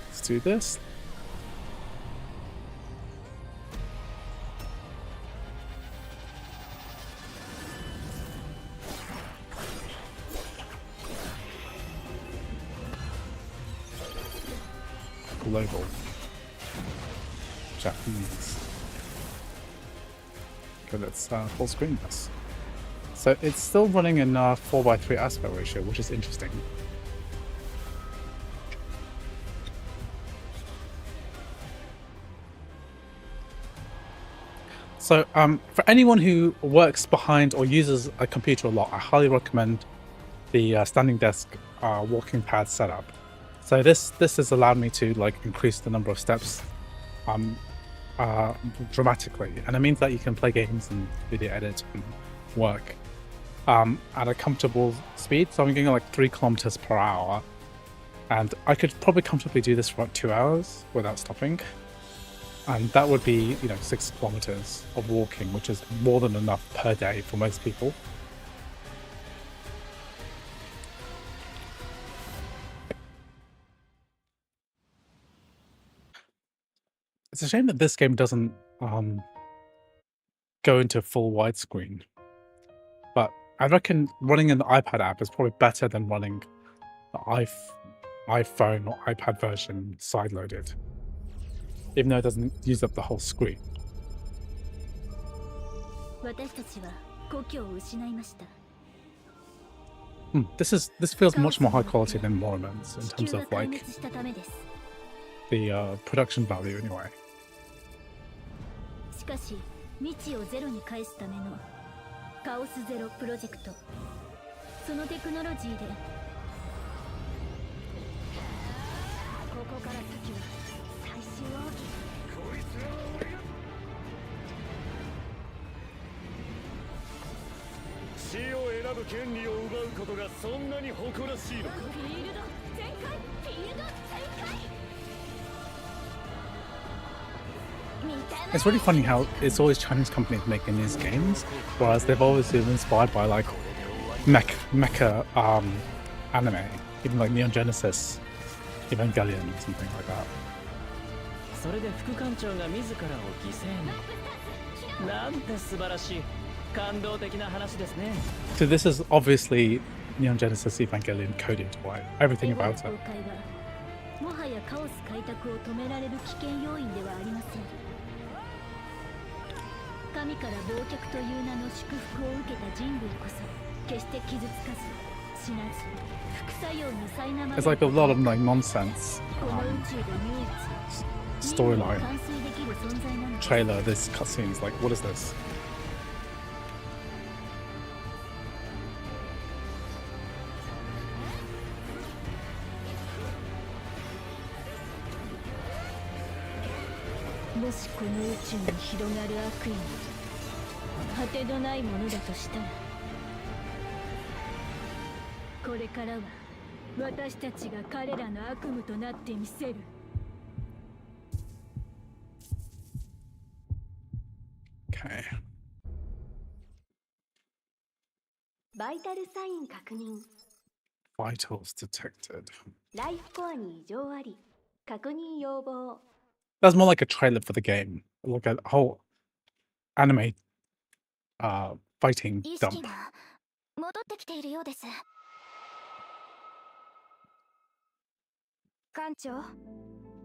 Let's do this. Global. Japanese. Okay, let's full screen this. So it's still running in 4:3 aspect ratio, which is interesting. So for anyone who works behind or uses a computer a lot, I highly recommend the standing desk walking pad setup. So this has allowed me to like increase the number of steps dramatically, and it means that you can play games and video edit and work at a comfortable speed. So I'm getting like 3 kilometers per hour, and I could probably comfortably do this for about 2 hours without stopping, and that would be, you know, 6 kilometers of walking, which is more than enough per day for most people. It's a shame that this game doesn't go into full widescreen, but I reckon running an iPad app is probably better than running the iPhone or iPad version side-loaded, even though it doesn't use up the whole screen. 私たちは故郷を失いました。 This feels much more high quality than Mormon's in 地 terms 球が of 壊 like 滅したためです。 the production value anyway. しかし未知をゼロに返すためのカオスゼロプロジェクト、そのテクノロジーでここから先は最終奥義。死を選ぶ権利を奪うことがそんなに誇らしいのか。フィールド全開、フィールド全開。 It's really funny how it's always Chinese companies making these games, whereas they've always been inspired by like mecha anime, even like Neon Genesis, Evangelion, or something like that. それで副艦長が自らを犠牲に。なんて素晴らしい、感動的な話ですね。 So this is obviously Neon Genesis Evangelion coded right, everything about it. もはやカオス開拓を止められる危険要因ではありません。神から忘却という名の祝福を受けた人類こそ決して傷つかず死なず副作用に苛まれる。 It's like a lot of like nonsense この宇宙で唯一 storyline 完遂できる存在なのです。 trailer. This cutscenes like, what is this? もしこの宇宙に広がる悪意が果てのないものだとしたら、これからは私たちが彼らの悪夢となってみせる。Okay. バイタルサイン確認。 Vitals detected. ライフコアに異常あり。確認要望。 That's more like a trailer for the game. Like a whole anime fighting 意 dump. 識が戻ってきているようです。艦長、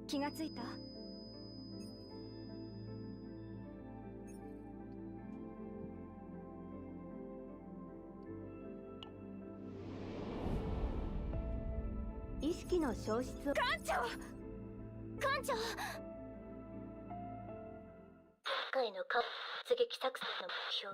気がついた？意識の消失。艦長！艦長！今回の突撃作戦の目標。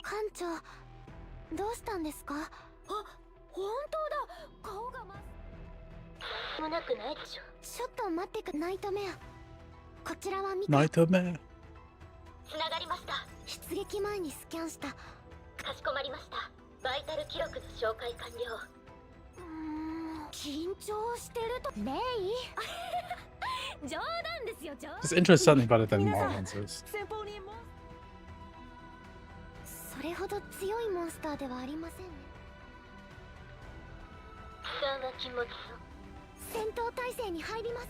艦長、どうしたんですか？あ、本当だ。顔がもなくないでしょ。ちょっと待ってく、ナイトメア。こちらはミカ。Nightmare. つながりました。出撃前にスキャンした。かしこまりました。バイタル記録の紹介完了。緊張してると。レイ冗談ですよ、冗談。 This intro is certainly better than Mormon's. 先方にもそれほど強いモンスターではありませんね。だが気持ち戦闘態勢に入ります。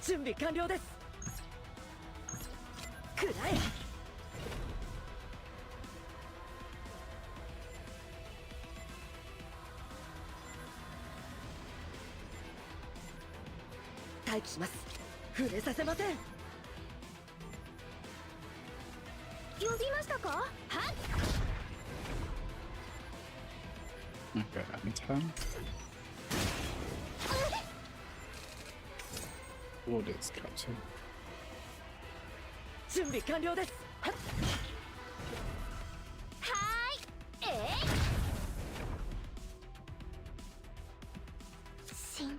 準備完了です。くらえ。待機します。触れさせません。呼びましたか？はっ。Okay, enter. Orders, Captain. 準備完了です。はーい。準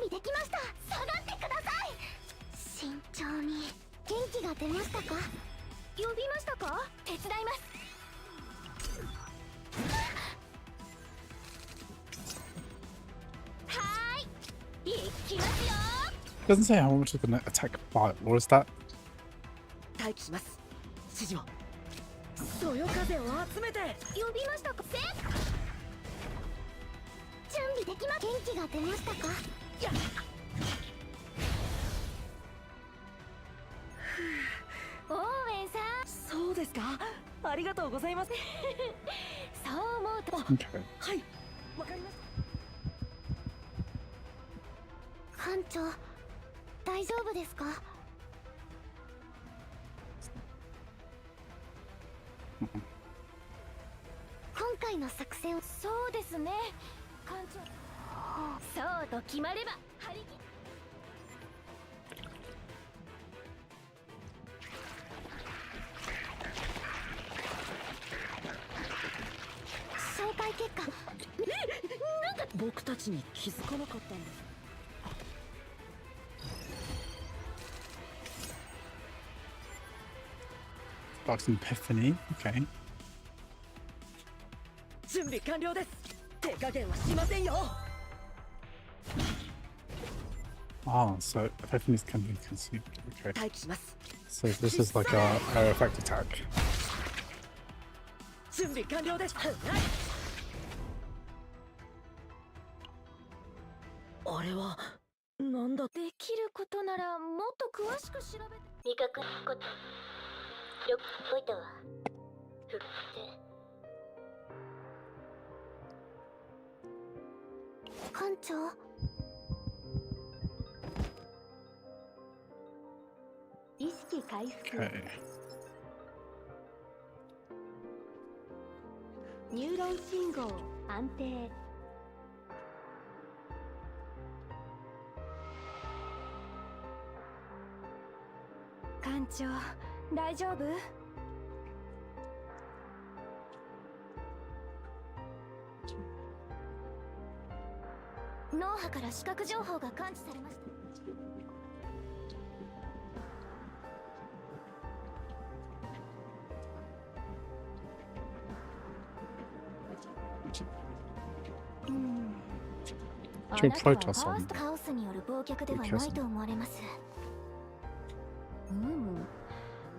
備できました。下がってください。慎重に。元気が出ましたか？呼びましたか？手伝います。はーい。行きますよ。 Doesn't say how much it's gonna attack by, or is that? 待機します。指示を。そよ風を集めて。呼びましたか？準備できま。元気が出ましたか？やっ。オーウェンさん。そうですか。ありがとうございます。そう思うと。Okay. はい。わかりました。艦長、大丈夫ですか？今回の作戦、そうですね。艦長。そうと決まれば張り切っ。紹介結果。なんか僕たちに気づかなかったんです。 Sparks an epiphany. Okay. 準備完了です。手加減はしませんよ。Ah, so epiphanies can be consumed. Okay. 待機します。 So this is like a air effect attack. 準備完了です。あれはなんだ。できることならもっと詳しく調べて。味覚こと。よっこいたわ。ふって。艦長。意識回復。Okay. ニューロン信号安定。艦長、大丈夫？脳波から視覚情報が感知されました。Should we protest ファー on? ストハウスによる忘却ではないと思われます。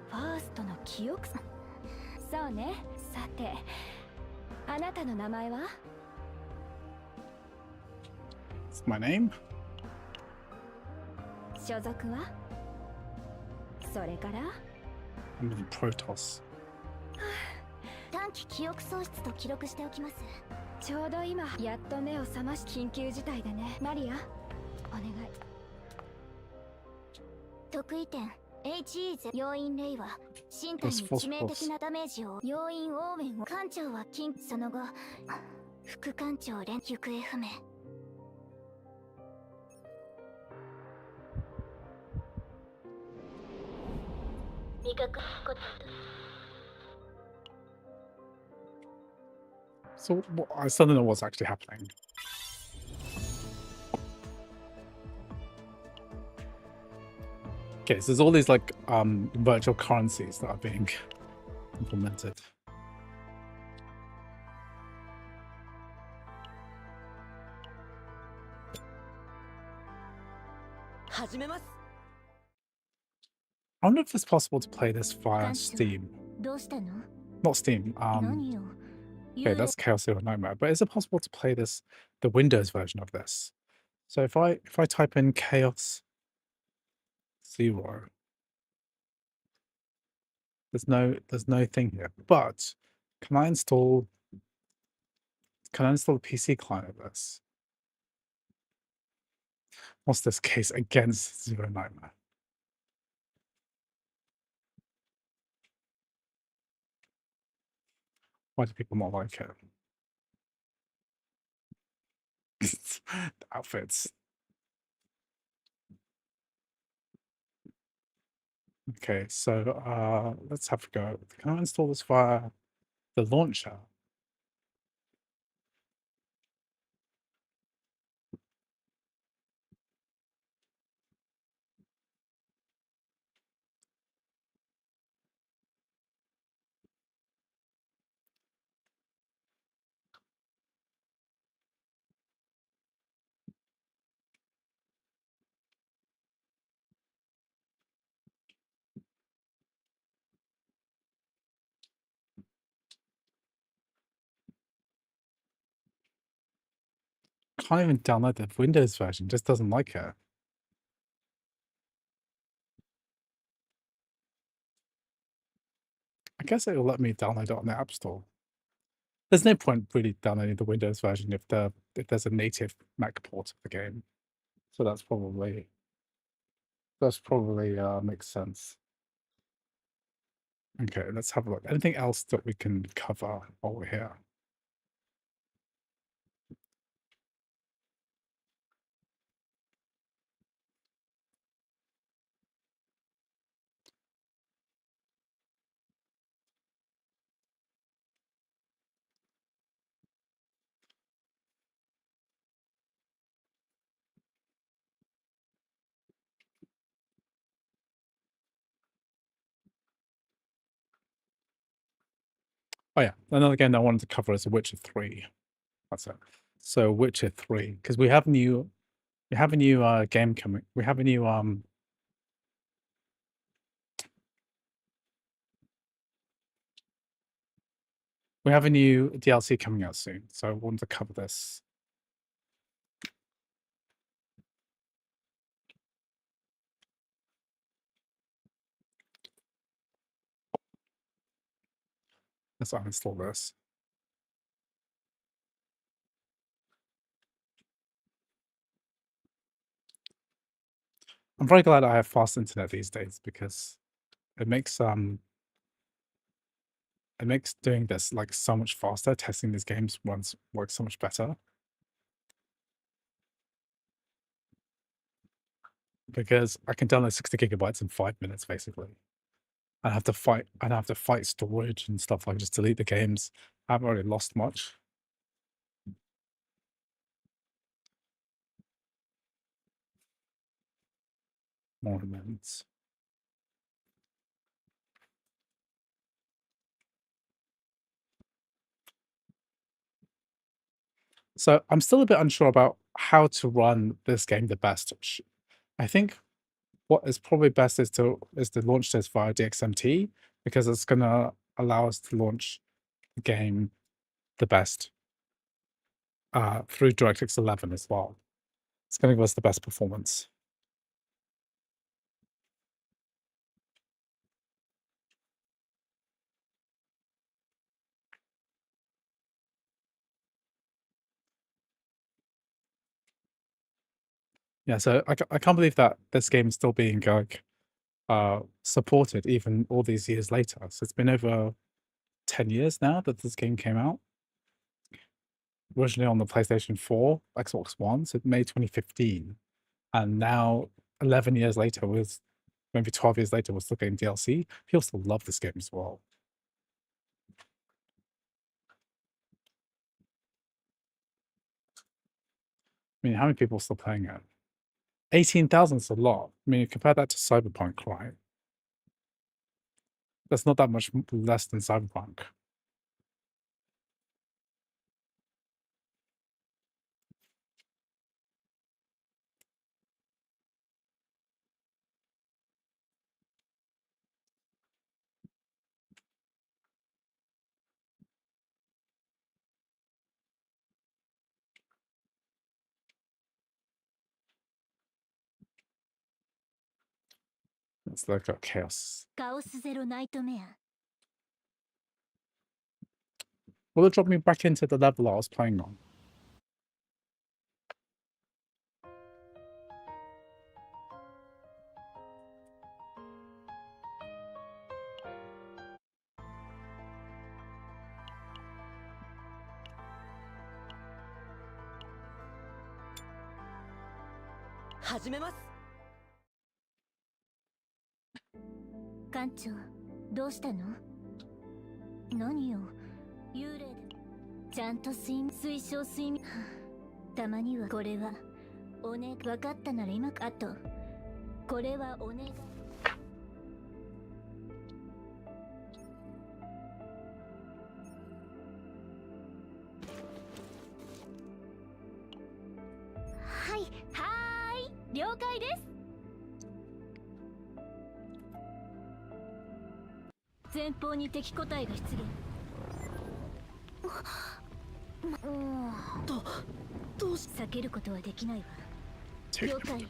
ファーストの記憶さ。そうね。さて、あなたの名前は？ It's my name. 所属は？それから？ I'm in Protoss. 短期記憶喪失と記録しておきます。ちょうど今、やっと目を覚まし緊急事態でね。マリア、お願い。得意点 HE0 要因レイは身体に致命的なダメージを。要因オーウェンを。艦長はその後副艦長連行方不明。味覚こと。 So I still don't know what's actually happening. Okay, so there's all these like virtual currencies that are being implemented. I wonder if it's possible to play this via Steam. どうしたの？ Not Steam. 何よ。 Okay, that's Chaos Zero Nightmare. But is it possible to play this, the Windows version of this? So if I type in Chaos Zero, there's no thing here. But can I install a PC client of this? What's this case against Zero Nightmare? Why do people not like it? Outfits. Okay, so let's have a go. Can I install this via the launcher? Can't even download the Windows version, just doesn't like it. I guess it will let me download it on the App Store. There's no point really downloading the Windows version if there's a native Mac port of the game. So that's probably makes sense. Okay, let's have a look. Anything else that we can cover while we're here? Oh yeah, another game I wanted to cover is Witcher 3. That's it. So Witcher 3, because we have a new game coming. We have a new DLC coming out soon. So I wanted to cover this. Let's uninstall this. I'm very glad I have fast internet these days because it makes doing this like so much faster. Testing these games works so much better because I can download 60 gigabytes in 5 minutes basically. I have to fight storage and stuff. Like just delete the games. I haven't really lost much. Monuments. So I'm still a bit unsure about how to run this game the best. I think what is probably best is to launch this via DXMT because it's gonna allow us to launch the game the best through DirectX 11 as well. It's gonna give us the best performance. Yeah, so I can't believe that this game is still being like supported even all these years later. So it's been over 10 years now that this game came out. Originally on the PlayStation 4, Xbox One, so May 2015. And now 11 years later, with maybe 12 years later, we're still getting DLC. People still love this game as well. I mean, how many people are still playing it? 18,000 is a lot. I mean, compare that to Cyberpunk, right? That's not that much less than Cyberpunk. It's like a chaos. カオスゼロナイトメア Will it drop me back into the level I was playing on? 始めます。艦長、どうしたの？何よ、幽霊でちゃんと推奨睡眠たまにはこれはおね分かったなら今あとこれはお願い。はい了解です。前方に敵個体が出現。どうし避けることはできないわ。了解。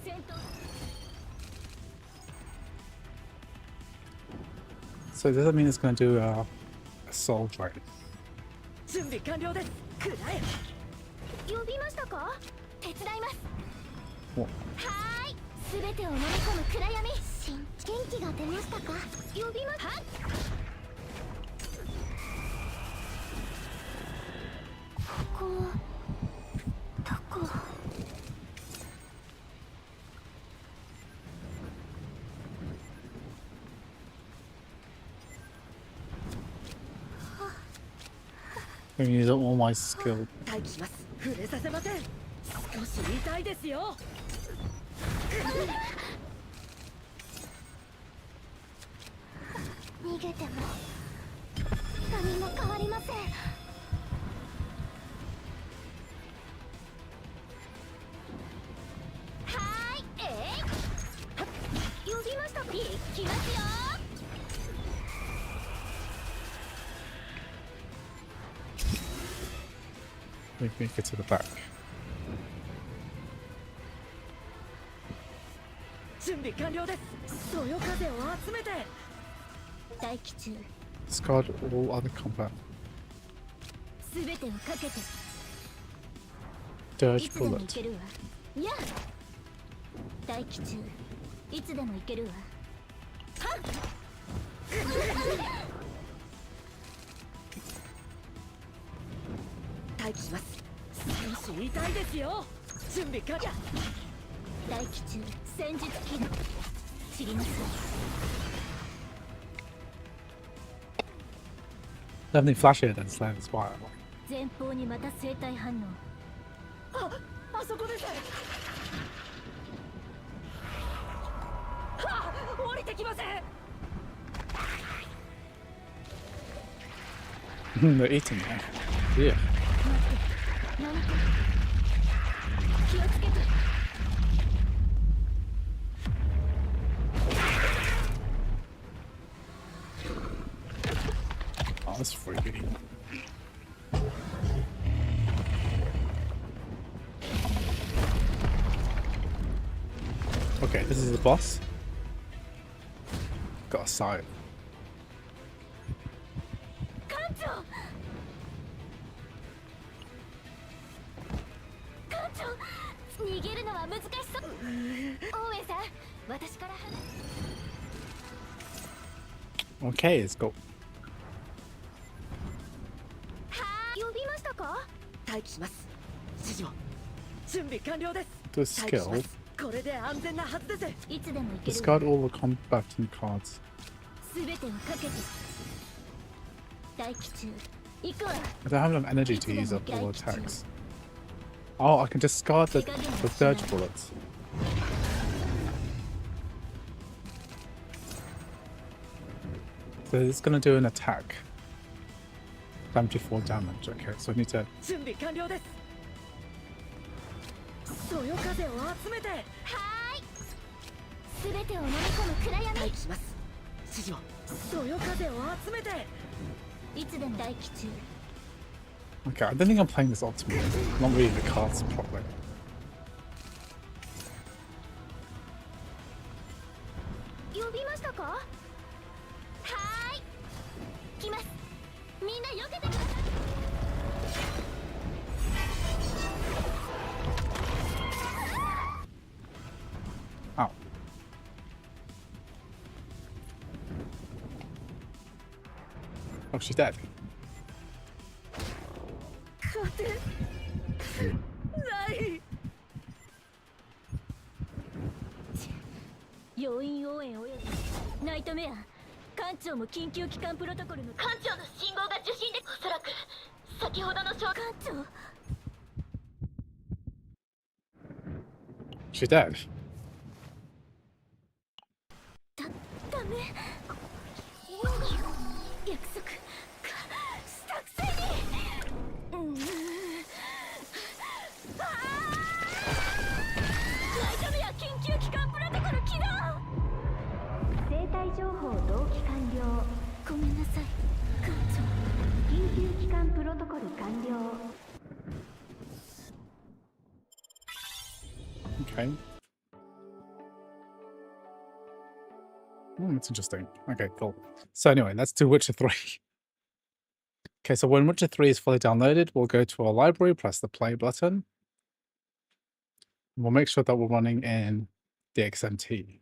戦闘。So does that mean it's going to do a assault raid? 準備完了です。くらえ。呼びましたか？手伝います。おはーい。すべてを飲み込む暗闇。元気が出ましたか？呼びます。はい。ここどこ？I use all my skill. 待機します。触れさせません。少し痛いですよ。逃げても何も変わりません。はーい、呼びましたか？行きますよ。Make me get to the back. 準備完了です。そよ風を集めて。待機中。Discard all other combat. すべてをかけて。い Dirge つでもい bullet. けるわ。いや。待機中。いつでもいけるわ。はっ。待機します。少し痛いですよ。準備完了。待機中。戦術起動。知ります。Definitely flashier than Slam's Fire. 前方にまた生体反応。あそこです。降りてきません。They're eating me. Yeah. 何か気をつけて。Oh, that's freaky. Okay, this is the boss. Got a sight. 艦長。艦長、逃げるのは難しそう。オーウェンさん、私から話。Okay, let's go. 呼びましたか？待機します。指示を。準備完了です。 The 待機し skill. ます。これで安全なはずです。いつでもいける。 Discard all the combatant cards. すべてをかけて。待機中。行くわ。 I don't have enough energy to use up all attacks. Oh, I can discard the surge bullets. So it's gonna do an attack. 74 damage. Okay, so I need to. 準備完了です。そよ風を集めて。はーい。すべてを飲み込む暗闇。待機します。指示を。そよ風を集めて。いつでも待機中。 Okay, I don't think I'm playing this ultimate. Not reading the cards properly. 呼びましたか？はーい。来ます。みんな避けてください。Ow. Oh, she's dead. 勝てない。乗員応援およびナイトメア艦長も緊急機関プロトコルの艦長の信号が受信でおそらく先ほどの艦長 She's dead. ダメ約束したくせにナイトメア緊急機関プロトコル起動生体情報同期完了。ごめんなさい艦長緊急機関プロトコル完了。 Okay. That's interesting. Okay, cool. So anyway, let's do Witcher 3. Okay, so when Witcher 3 is fully downloaded, we'll go to our library, press the play button. And we'll make sure that we're running in the XMT.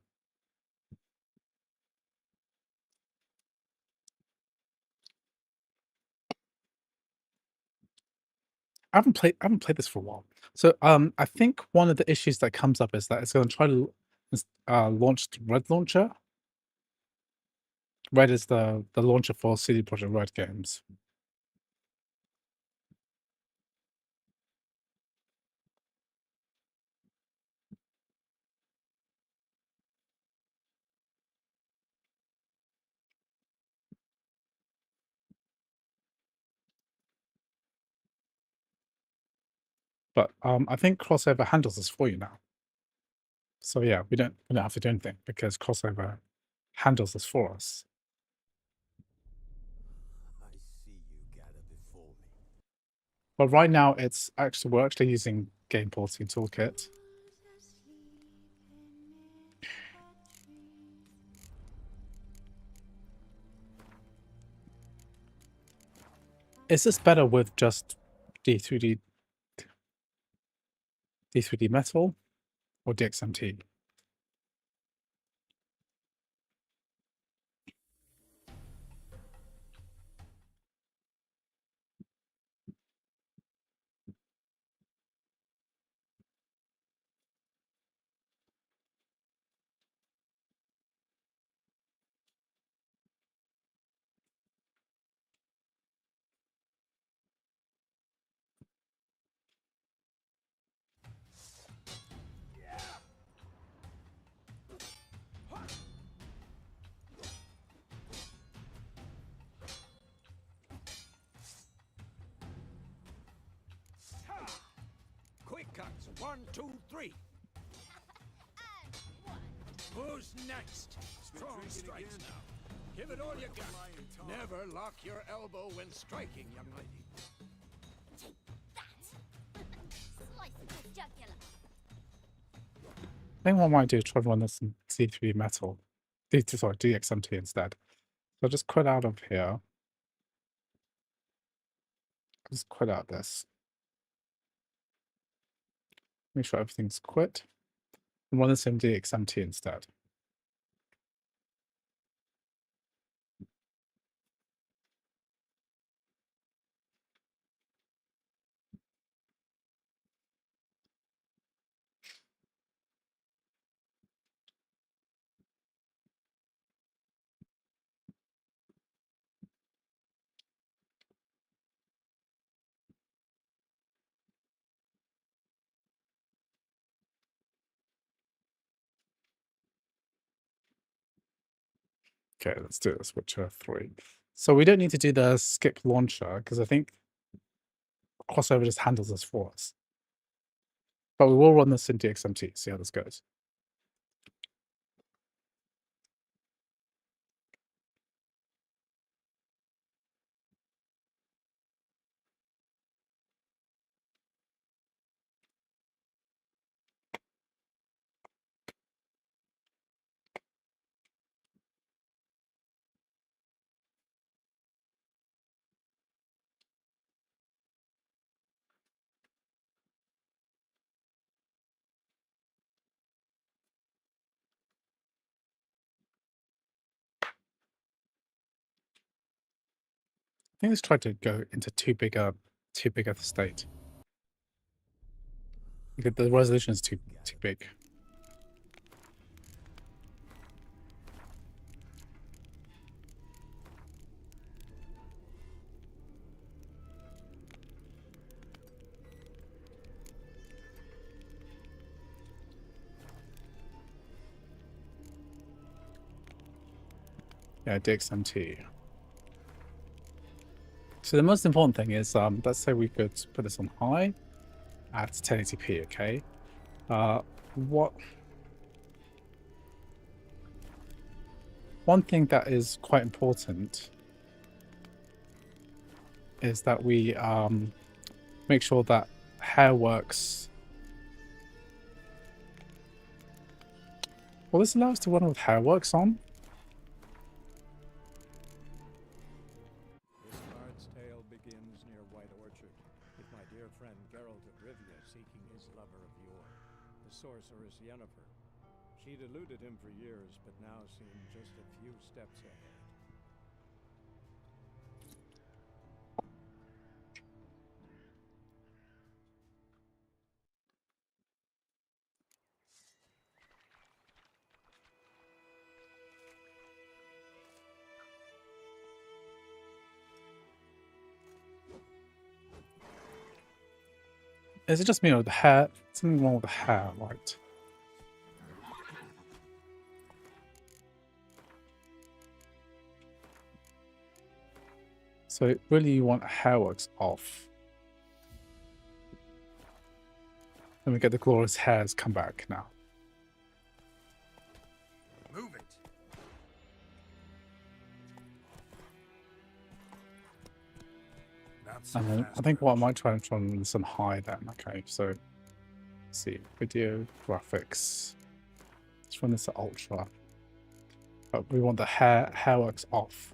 I haven't played this for a while. So I think one of the issues that comes up is that it's going to try to launch the Red launcher. Red is the launcher for CD Projekt Red games. But I think Crossover handles this for you now. So yeah, we don't have to do anything because Crossover handles this for us. I see you gather before me. But right now we're actually using Game Porting Toolkit. Is this better with just D3D Metal or DXMT? Quick cuts. 1, 2, 3. Who's next? Strong strikes now. Give it all you got. Never lock your elbow when striking, young lady. Take that slice of the jugular I think what I might do is try to run this in D3D Metal. DXMT instead. So I'll just quit out of here. Just quit out this. Make sure everything's quit. And run this in DXMT instead. Okay, let's do this, Witcher 3. So we don't need to do the skip launcher, because I think Crossover just handles this for us. But we will run this in DXMT, see how this goes. I think let's try to go into too big a state. Because the resolution is too big. Yeah, DXMT. So the most important thing is, let's say we could put this on high at 1080p, okay? One thing that is quite important is that we make sure that hair works. Will this allow us to run with hair works on? This bard's tale begins near White Orchard, with my dear friend Geralt of Rivia seeking his lover of yore, the sorceress Yennefer. She'd eluded him for years, but now seemed just a few steps ahead. Is it just me or the hair? Something wrong with the hair, right? So really you want hairworks off. Then we get the glorious hairs come back now. Move it. And then I think what I might try and run some high then. Okay, so let's see, video graphics. Let's run this at ultra. But we want the hairworks off.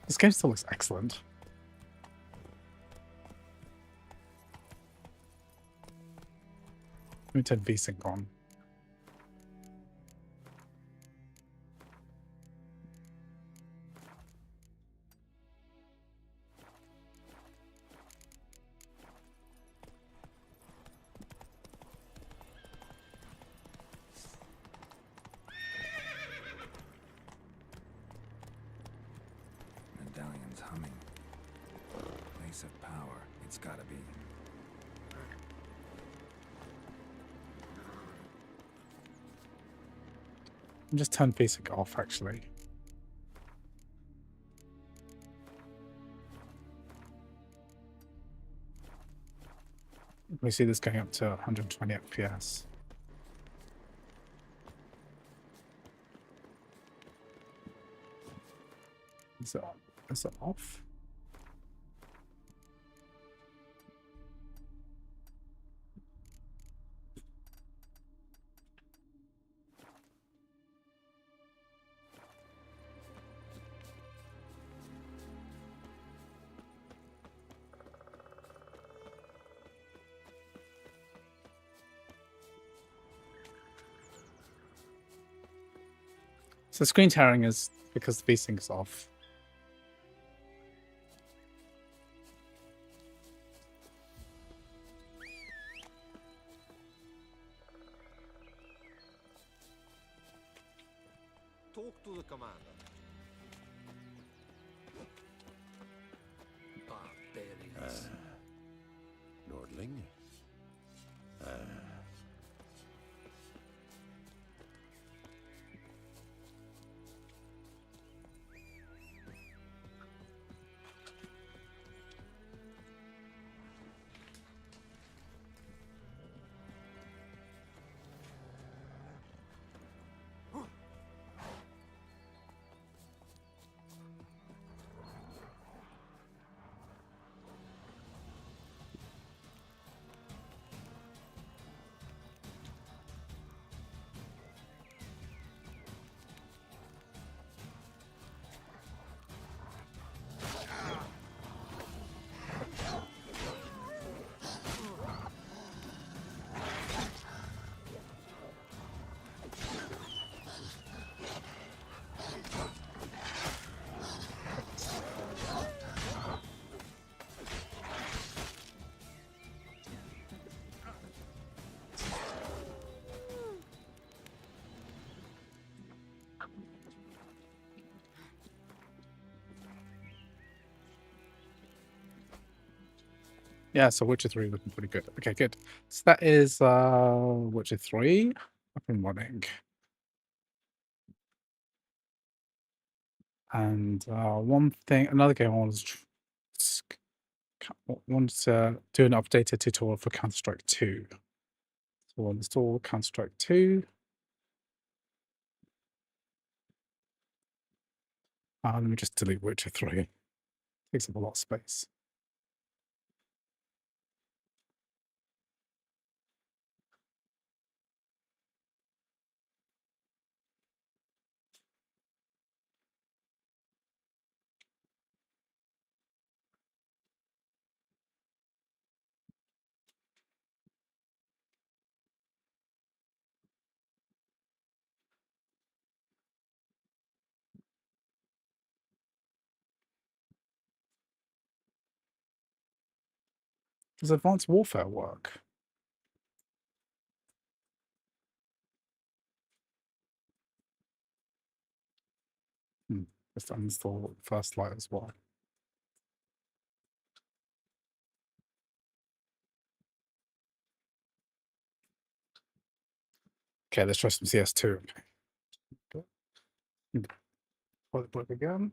This game still looks excellent. Let me turn VSync on. Medallion's humming. Place of power, it's gotta be. Just turn VSync off actually. We see this going up to 120 FPS. Is it off? So screen tearing is because the VSync is off. Talk to the commander. Barbarians. Nordling? Yeah, so Witcher 3 looking pretty good. Okay, good. So that is Witcher 3 up and running. And another game I wanted to do an updated tutorial for Counter-Strike 2. So we'll install Counter-Strike 2. Let me just delete Witcher 3. Takes up a lot of space. Does Advanced Warfare work? Just uninstall First Light as well. Okay, let's try some CS2. Put it again.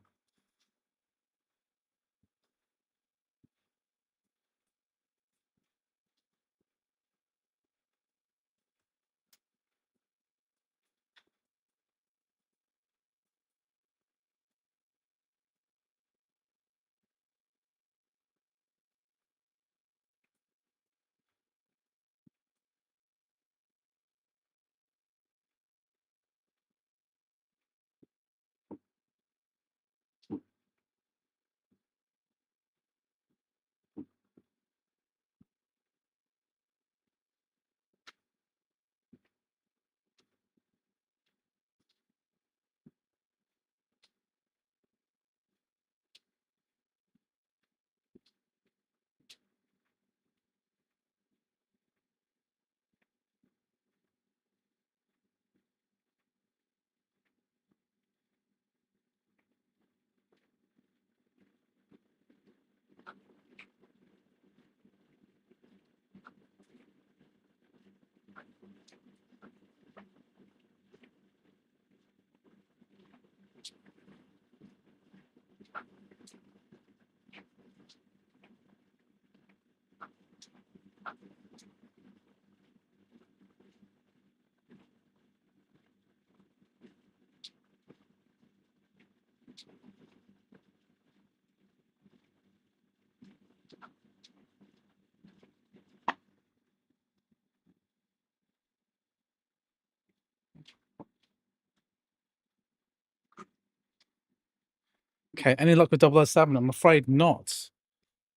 Okay, any luck with 007? I'm afraid not.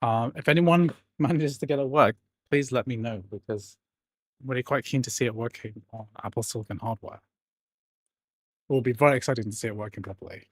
If anyone manages to get it work, please let me know, because I'm really quite keen to see it working on Apple Silicon hardware. It will be very exciting to see it working properly.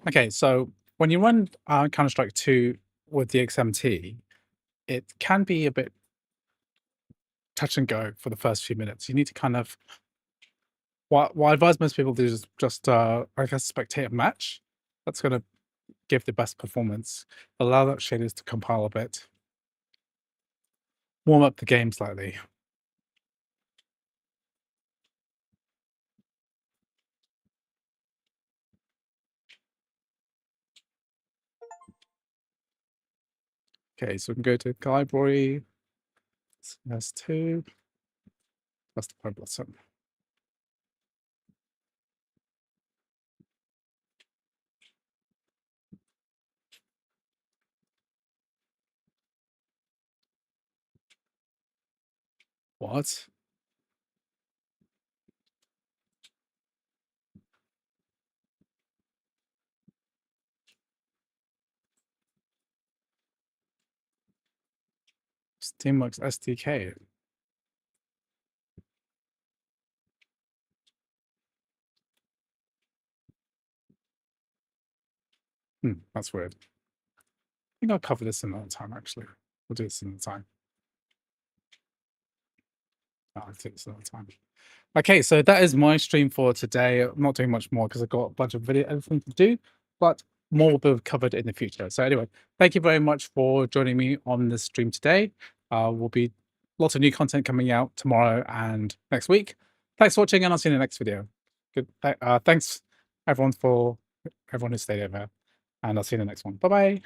Okay, so when you run Counter-Strike 2 with the XMT, it can be a bit touch and go for the first few minutes. You need to kind of what I advise most people to do is just I guess spectate a match. That's gonna give the best performance. Allow that shaders to compile a bit. Warm up the game slightly. Okay, so we can go to library. CS2. That's the point button. What? Steamworks SDK. That's weird. I think I'll cover this another time, actually. We'll do this another time. I'll do this another time. Okay, so that is my stream for today. I'm not doing much more because I've got a bunch of video editing to do, but more will be covered in the future. So anyway, thank you very much for joining me on this stream today. Will be lots of new content coming out tomorrow and next week. Thanks for watching, and I'll see you in the next video. Good. Thanks everyone who stayed over, and I'll see you in the next one. Bye bye.